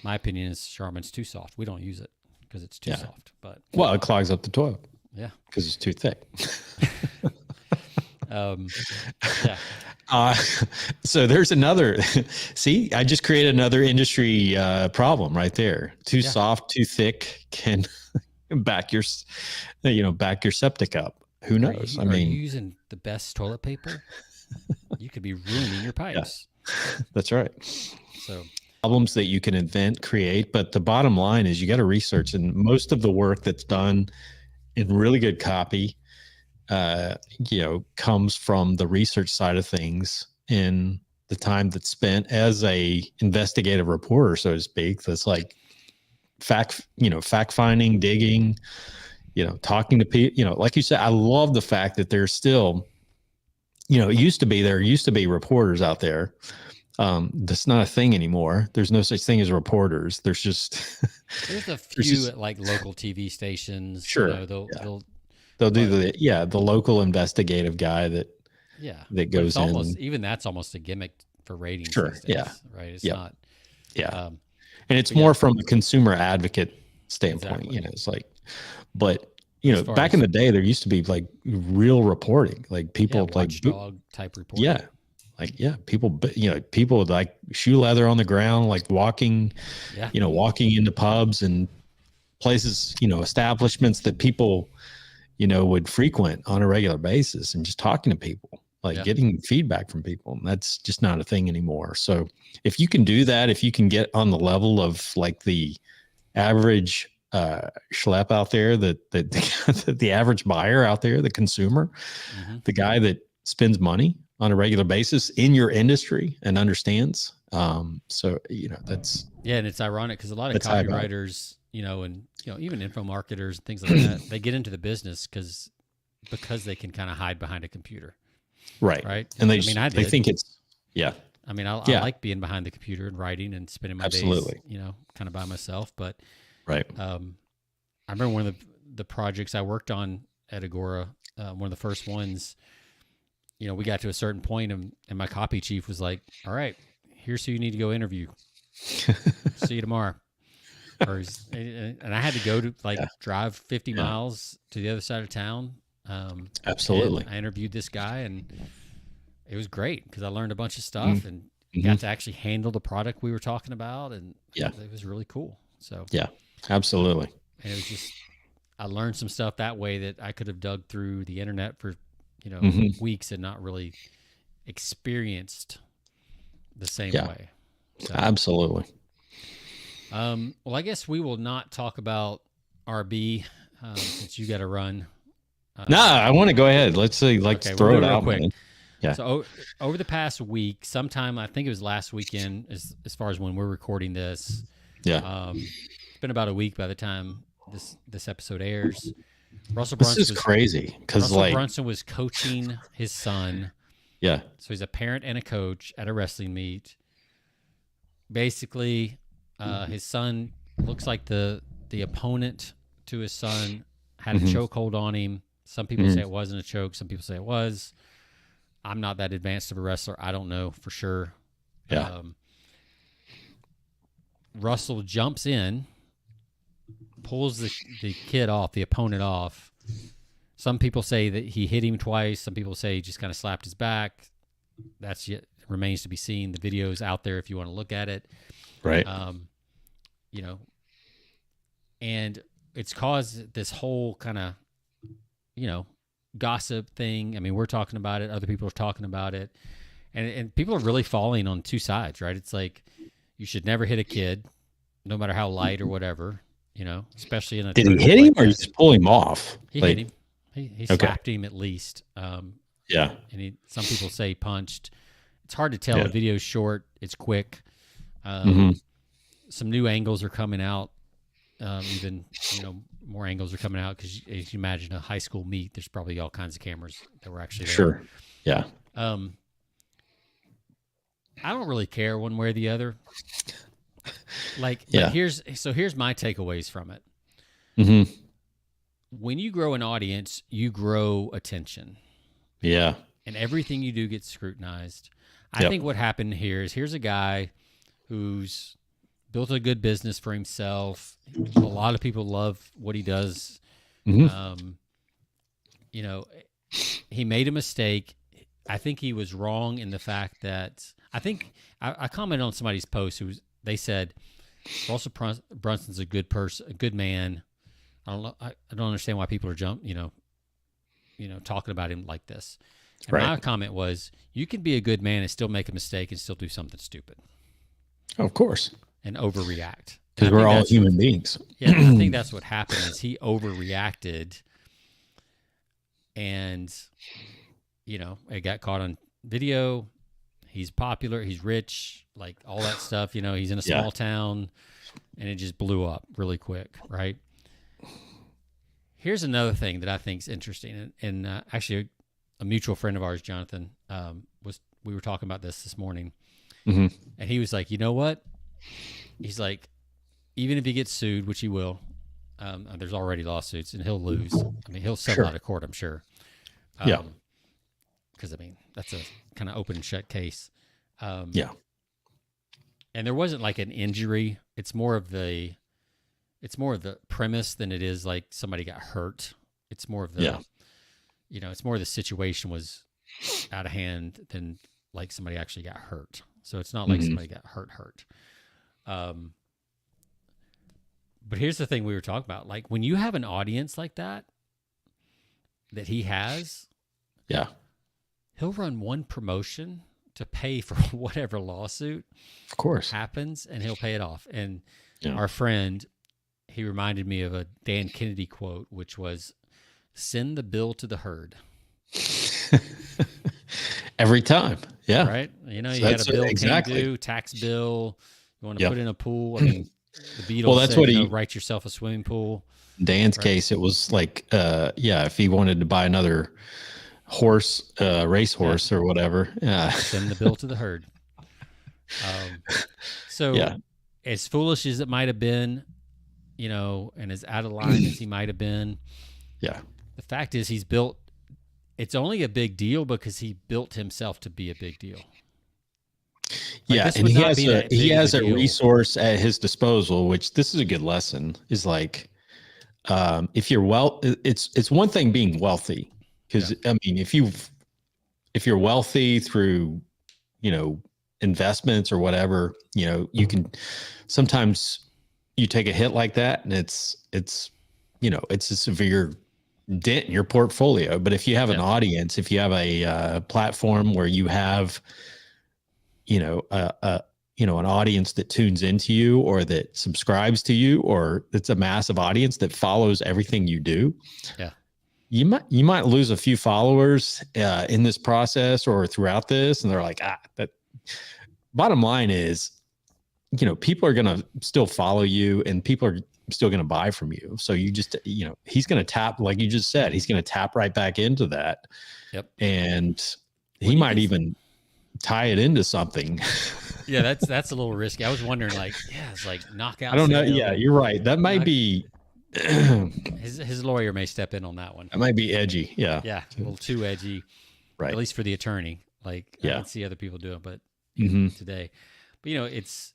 my opinion is Charmin's too soft. We don't use it because it's too soft. But it clogs up the toilet. Yeah, because it's too thick. So there's another. See, I just created another industry problem right there. Too soft, too thick can back your septic up. Who knows? Are you using the best toilet paper? You could be ruining your pipes. Yeah. That's right. So problems that you can invent, create, but the bottom line is you got to research, and most of the work that's done in really good copy, comes from the research side of things and the time that's spent as a investigative reporter, so to speak. That's like fact finding, digging, talking to people, like you said, I love the fact that there's still, there used to be reporters out there. That's not a thing anymore. There's no such thing as reporters. There's just there's a few at like local TV stations. Sure. They'll do the local investigative guy that goes in. Even that's almost a gimmick for ratings. Sure. Days, yeah. Right. It's not. Yeah. And it's more from a consumer advocate standpoint. Exactly. It's like, but back in the day, there used to be like real reporting, like people like watchdog type reporting. Yeah. People, people with like shoe leather on the ground, like walking into pubs and places, establishments that people, would frequent on a regular basis, and just talking to people, like getting feedback from people. And that's just not a thing anymore. So if you can do that, if you can get on the level of like the average schlep out there, that the average buyer out there, the consumer, the guy that spends money on a regular basis in your industry and understands. That's and it's ironic because a lot of copywriters, and even info marketers and things like that, they get into the business because they can kind of hide behind a computer. Right. And they think it's, I mean, I like being behind the computer and writing and spending my days, kind of by myself. But I remember one of the projects I worked on at Agora, one of the first ones, we got to a certain point and my copy chief was like, all right, here's who you need to go interview. See you tomorrow. And I had to go to drive 50 miles to the other side of town. Absolutely. I interviewed this guy and it was great because I learned a bunch of stuff and got to actually handle the product we were talking about. And it was really cool. So absolutely. And it was just, I learned some stuff that way that I could have dug through the internet for, weeks and not really experienced the same way. So, absolutely. Well, I guess we will not talk about RB since you got to run. No, I want to go ahead. Let's throw it out quick. Man. Yeah. So over the past week, sometime, I think it was last weekend, as far as when we're recording this. Yeah. It's been about a week by the time this episode airs. Russell Brunson is crazy because Brunson was coaching his son. Yeah. So he's a parent and a coach at a wrestling meet. Basically, his son looks like the opponent to his son had a chokehold on him. Some people say it wasn't a choke. Some people say it was. I'm not that advanced of a wrestler. I don't know for sure. Yeah. Russell jumps in, pulls the kid off, the opponent off. Some people say that he hit him twice. Some people say he just kind of slapped his back. That's yet remains to be seen. The video's out there if you want to look at it. Right. And it's caused this whole kind of, gossip thing. I mean, we're talking about it. Other people are talking about it. And people are really falling on two sides, right? It's like you should never hit a kid, no matter how light or whatever, especially in a... Did he hit him or you just pull him off? He hit him. He slapped him at least. Yeah. And some people say punched. It's hard to tell. The video's short. It's quick. Some new angles are coming out. Even, more angles are coming out because as you imagine a high school meet, there's probably all kinds of cameras that were actually there. Sure. Yeah. I don't really care one way or the other. But here's my takeaways from it. When you grow an audience, you grow attention. Yeah. And everything you do gets scrutinized. I think what happened here is here's a guy who's built a good business for himself. A lot of people love what he does. He made a mistake. I think he was wrong in the fact that I commented on somebody's post they said Russell Brunson's a good person, a good man. I don't understand why people are talking about him like this. And my comment was, you can be a good man and still make a mistake and still do something stupid. Of course. And overreact. Because we're all human beings. Yeah, I think that's what happened is he overreacted and, it got caught on video. He's popular. He's rich, like all that stuff. He's in a small town and it just blew up really quick, right? Here's another thing that I think is interesting, and actually, a mutual friend of ours, Jonathan, we were talking about this morning, and he was like, you know what? He's like, even if he gets sued, which he will, there's already lawsuits, and he'll lose. I mean, he'll settle out of court, I'm sure. Yeah. Because I mean, that's a kind of open and shut case. Yeah. And there wasn't like an injury. It's more of the premise than it is like somebody got hurt. It's more of the, it's more of the situation was out of hand than like somebody actually got hurt. So it's not like somebody got hurt. But here's the thing we were talking about. Like when you have an audience like that he has, he'll run one promotion to pay for whatever lawsuit of course happens, and he'll pay it off. And our friend, he reminded me of a Dan Kennedy quote, which was, "Send the bill to the herd." Every time. Yeah. Right. You know, you got a bill came due, tax bill. You want to put in a pool. I mean, the Beatles that's said, what he write yourself a swimming pool. Dan's case, it was like, if he wanted to buy another horse, racehorse or whatever. Send the bill to the herd. As foolish as it might have been, and as out of line as he might have been, the fact is it's only a big deal because he built himself to be a big deal. Like, and he has a resource at his disposal, which this is a good lesson, is like, if you're it's one thing being wealthy, because I mean, if you're wealthy through, investments or whatever, you can sometimes you take a hit like that and it's a severe dent in your portfolio. But if you have an audience, if you have a platform where you have, an audience that tunes into you or that subscribes to you, or it's a massive audience that follows everything you do. Yeah. You might lose a few followers in this process or throughout this. And they're like, that bottom line is, people are going to still follow you and people are still going to buy from you. So you just, he's going to tap, like you just said, he's going to tap right back into that. Yep. And he might even tie it into something. Yeah, that's a little risky. I was wondering, like, it's like knockout. I don't know. Yeah, you're right. That might be his lawyer may step in on that one. That might be edgy. Yeah. Yeah, a little too edgy. Right. At least for the attorney. Like, I don't see other people do it, but today. But it's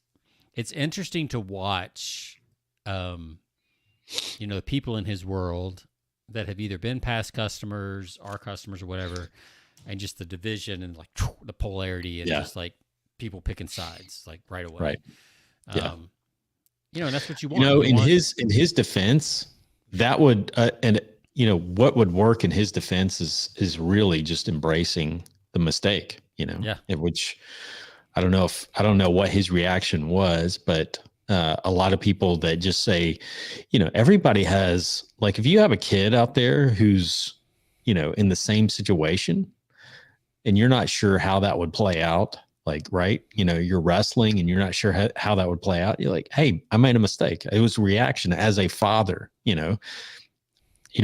interesting to watch the people in his world that have either been past customers, our customers or whatever, and just the division and like the polarity and just like people picking sides like right away. Right. And that's what you want. In his defense, that would what would work in his defense is really just embracing the mistake, which I don't know what his reaction was, but a lot of people that just say, everybody has, like, if you have a kid out there who's, in the same situation and you're not sure how that would play out, like, right. You're wrestling and you're not sure how that would play out. You're like, hey, I made a mistake. It was a reaction as a father,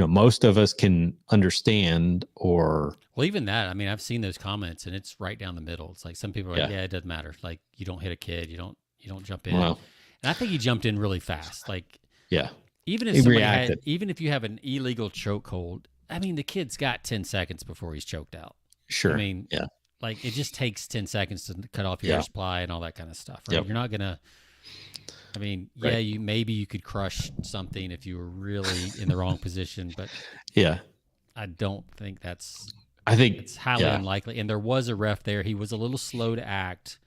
most of us can understand or. Well, even that, I mean, I've seen those comments and it's right down the middle. It's like some people are like, it doesn't matter. Like, you don't hit a kid. You don't jump in. Wow. And I think he jumped in really fast. Like, even if you have an illegal chokehold, I mean, the kid's got 10 seconds before he's choked out. Sure. I mean, like, it just takes 10 seconds to cut off your air supply and all that kind of stuff. Right? Yep. You're not gonna. I mean, maybe you could crush something if you were really in the wrong position, but I don't think I think it's highly unlikely. And there was a ref there. He was a little slow to act,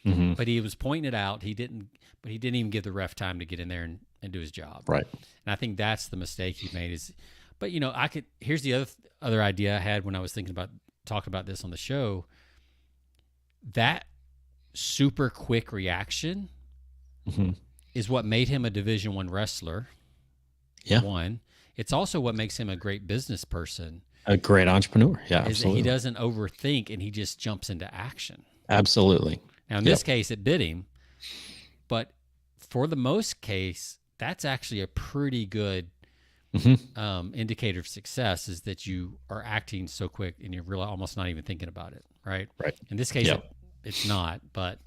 but he was pointing it out. He didn't even give the ref time to get in there and do his job. Right. And I think that's the mistake he made. But here's the other idea I had when I was thinking about talking about this on the show. That super quick reaction is what made him a Division I wrestler. Yeah. One. It's also what makes him a great business person. A great entrepreneur. Yeah, absolutely. He doesn't overthink and he just jumps into action. Absolutely. Now, in this case, it bit him. But for the most case, that's actually a pretty good indicator of success is that you are acting so quick and you're really almost not even thinking about it, right? Right. In this case, it's not, but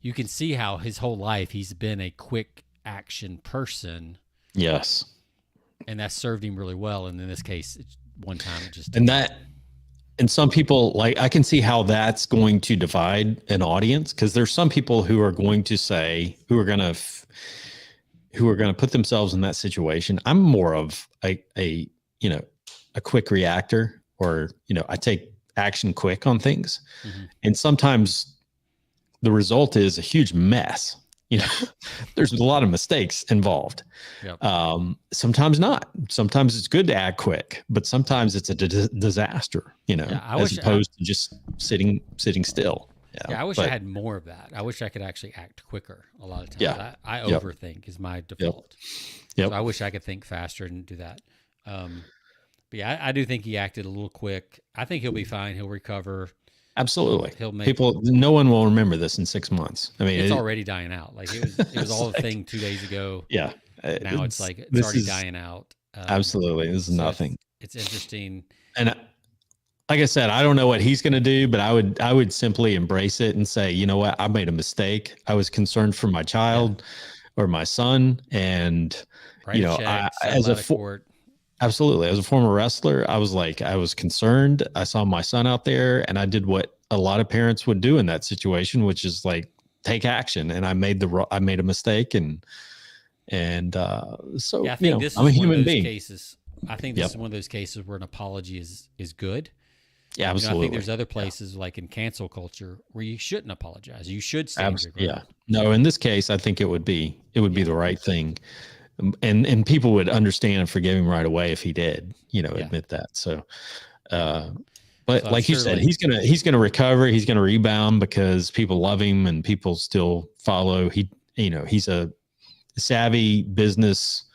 you can see how his whole life he's been a quick action person. Yes. And that's served him really well. And in this case, it's one time it just and that. And some people, like, I can see how that's going to divide an audience, because there's some people who are going to say, who are going to put themselves in that situation. I'm more of a quick reactor, or, I take action quick on things. Mm-hmm. And sometimes the result is a huge mess. There's a lot of mistakes involved. Yep. Sometimes not. Sometimes it's good to act quick, but sometimes it's a disaster, as opposed to just sitting still. Yeah, I wish I had more of that. I wish I could actually act quicker a lot of times. Yeah. I overthink is my default. Yep. So I wish I could think faster and do that. But yeah, I do think he acted a little quick. I think he'll be fine. He'll recover. Absolutely. No one will remember this in 6 months. I mean, it's already dying out. Like it was all the thing 2 days ago. Yeah. Now it's already dying out. Absolutely. This is nothing. It's interesting. And like I said, I don't know what he's going to do, but I would simply embrace it and say, you know what? I made a mistake. I was concerned for my child or my son. And, absolutely. As a former wrestler, I was concerned. I saw my son out there, and I did what a lot of parents would do in that situation, which is like take action. And I made a mistake. So, I think this is I'm a human being. I think this is one of those cases where an apology is good. Yeah, absolutely. I think there's other places like in cancel culture where you shouldn't apologize. You should stand your ground. Yeah. No, in this case, I think it would be the right thing. And people would understand and forgive him right away if he did, admit that. So, but like you said, he's gonna recover. He's gonna rebound because people love him and people still follow. He's a savvy business,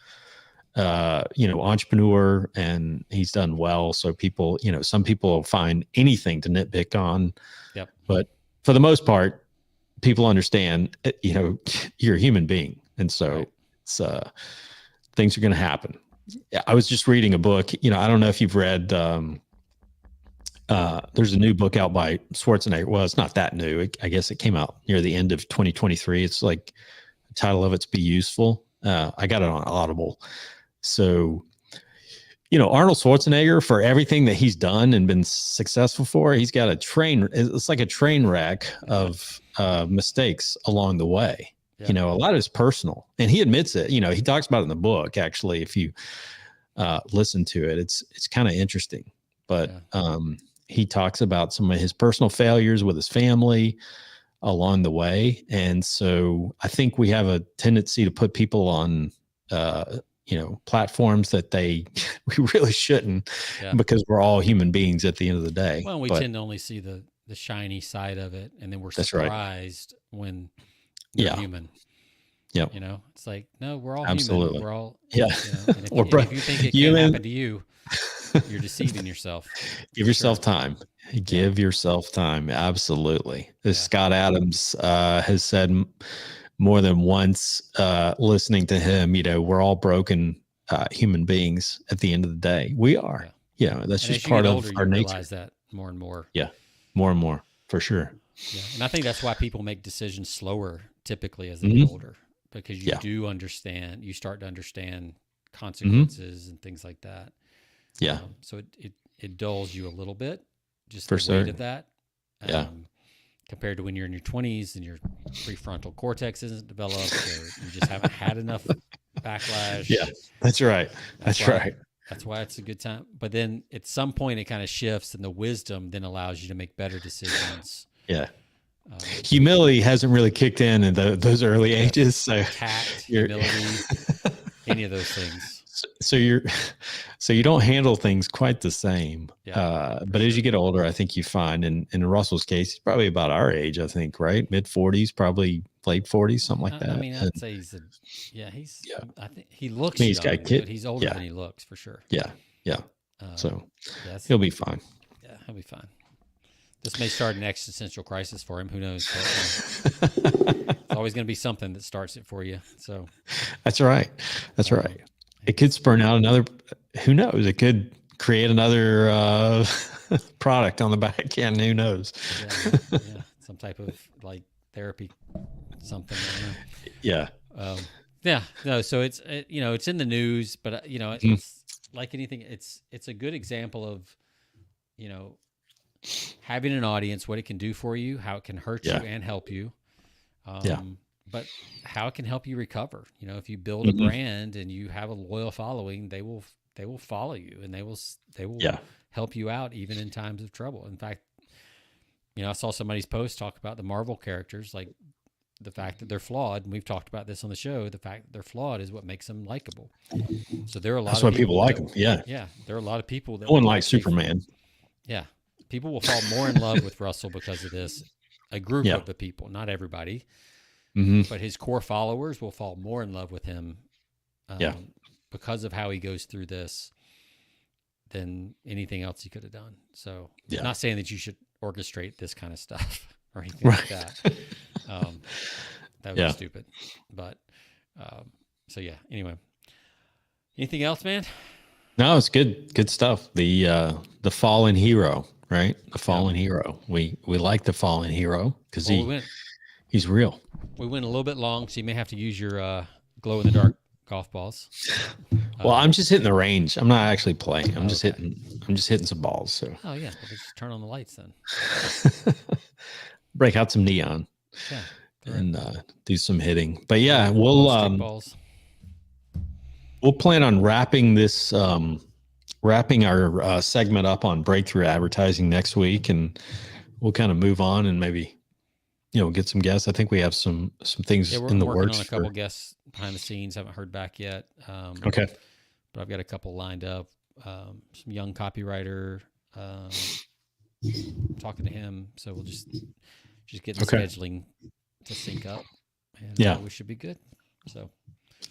entrepreneur, and he's done well. So people, some people find anything to nitpick on. Yep. But for the most part, people understand. You're a human being, and so. Right. Things are going to happen. I was just reading a book. I don't know if you've read. There's a new book out by Schwarzenegger. Well, it's not that new. I guess it came out near the end of 2023. It's like the title of it's "Be Useful." I got it on Audible. So, Arnold Schwarzenegger, for everything that he's done and been successful for, he's got it's like a train wreck of mistakes along the way. Yeah. A lot of it's personal, and he admits it. He talks about it in the book. Actually, if you listen to it, it's kind of interesting. But he talks about some of his personal failures with his family along the way, and so I think we have a tendency to put people on, platforms that we really shouldn't, because we're all human beings at the end of the day. Well, we tend to only see the shiny side of it, and then we're surprised when. We're human. Yeah. It's like, no, we're all Absolutely. human. We're all, and if you think it can't happen to you, you're deceiving yourself. Give yourself time. Give yourself time. Absolutely. Scott Adams has said more than once, listening to him, we're all broken human beings at the end of the day. We are. That's just part of our nature. Realize that more and more. Yeah. More and more, for sure. Yeah. And I think that's why people make decisions slower typically as they get older, because you do understand, you start to understand consequences and things like that. Yeah. So it dulls you a little bit, just for the weight of that. compared to when you're in your 20s and your prefrontal cortex isn't developed, or you just haven't had enough backlash. Yeah, that's right. That's right. That's why it's a good time. But then at some point it kind of shifts, and the wisdom then allows you to make better decisions. Yeah. Humility hasn't really kicked in those early ages. So tact, humility, any of those things. So you don't handle things quite the same. Yeah, but as you get older, I think you find, in Russell's case, he's probably about our age, I think, right? Mid 40s, probably late 40s, something like that. I mean, I'd say I think he looks young, but he's older than he looks, for sure. Yeah. Yeah. So he'll be fine. Yeah, he'll be fine. This may start an existential crisis for him. Who knows? But, it's always going to be something that starts it for you. So that's right. That's right. it could spurn out another, who knows? It could create another product on the back end. Who knows? Yeah. Some type of like therapy, something. I don't know. Yeah. Yeah. No. So it's it's in the news, but it's like anything. It's a good example of having an audience, what it can do for you, how it can hurt you and help you. But how it can help you recover. If you build a brand and you have a loyal following, they will follow you, and they will help you out even in times of trouble. In fact, I saw somebody's post talk about the Marvel characters, like the fact that they're flawed. And we've talked about this on the show. The fact that they're flawed is what makes them likable. So there are a lot of people like them. Yeah. Yeah. There are a lot of people that no one likes Superman. Yeah. People will fall more in love with Russell because of this. A group of the people, not everybody, but his core followers will fall more in love with him because of how he goes through this than anything else he could have done. So I'm not saying that you should orchestrate this kind of stuff or anything like that. That would be stupid. But so yeah, anyway. Anything else, man? No, it's good stuff. The fallen hero, right? The fallen hero. We like the fallen hero because he's real. We went a little bit long, so you may have to use your glow in the dark golf balls. Well, I'm just hitting the range. I'm not actually playing. I'm just hitting some balls. So. Oh yeah, well, just turn on the lights then. Break out some neon. Yeah. And do some hitting. But yeah, we'll plan on wrapping our segment up on breakthrough advertising next week, and we'll kind of move on and maybe get some guests. I think we have some things in the works. We're working on a couple guests behind the scenes. Haven't heard back yet. Okay. But I've got a couple lined up. Some young copywriter. Talking to him, so we'll just get the scheduling to sync up, and we should be good. So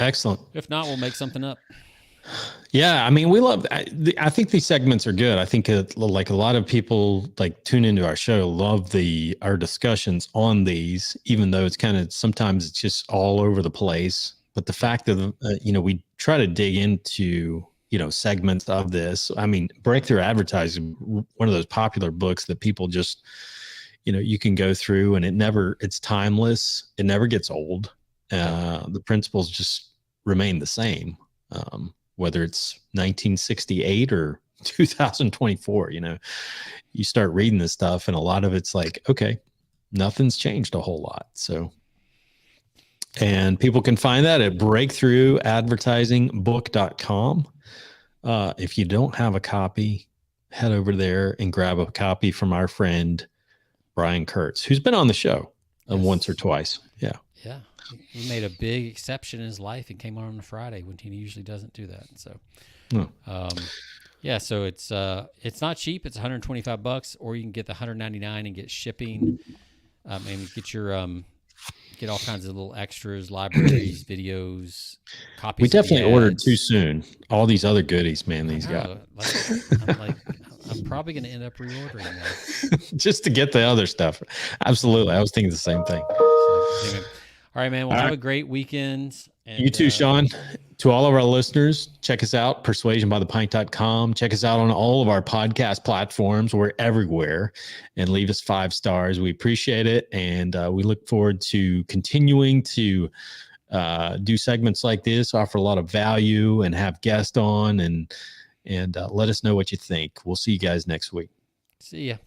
excellent. If not, we'll make something up. Yeah, I mean, we love. I think these segments are good. I think like a lot of people tune into our show, love our discussions on these, even though it's kind of sometimes it's just all over the place. But the fact that we try to dig into segments of this. I mean, breakthrough advertising, one of those popular books that people just you can go through, and it's timeless. It never gets old. The principles just remain the same. Whether it's 1968 or 2024, you start reading this stuff and a lot of it's like, okay, nothing's changed a whole lot. So, and people can find that at breakthroughabvertisingbook.com. If you don't have a copy, head over there and grab a copy from our friend, Brian Kurtz, who's been on the show once or twice. Yeah. Yeah. He made a big exception in his life and came on a Friday when he usually doesn't do that. So, so it's not cheap. It's $125, or you can get the $199 and get shipping, and get your get all kinds of little extras, libraries, videos, copies. We definitely ordered too soon. All these other goodies, man. These got. I'm probably going to end up reordering now. Just to get the other stuff. Absolutely, I was thinking the same thing. So, anyway. All right, man. Well, have a great weekend. And, you too, Sean. To all of our listeners, check us out, persuasionbythepint.com. Check us out on all of our podcast platforms. We're everywhere. And leave us 5 stars. We appreciate it. And we look forward to continuing to do segments like this, offer a lot of value, and have guests on, and let us know what you think. We'll see you guys next week. See ya.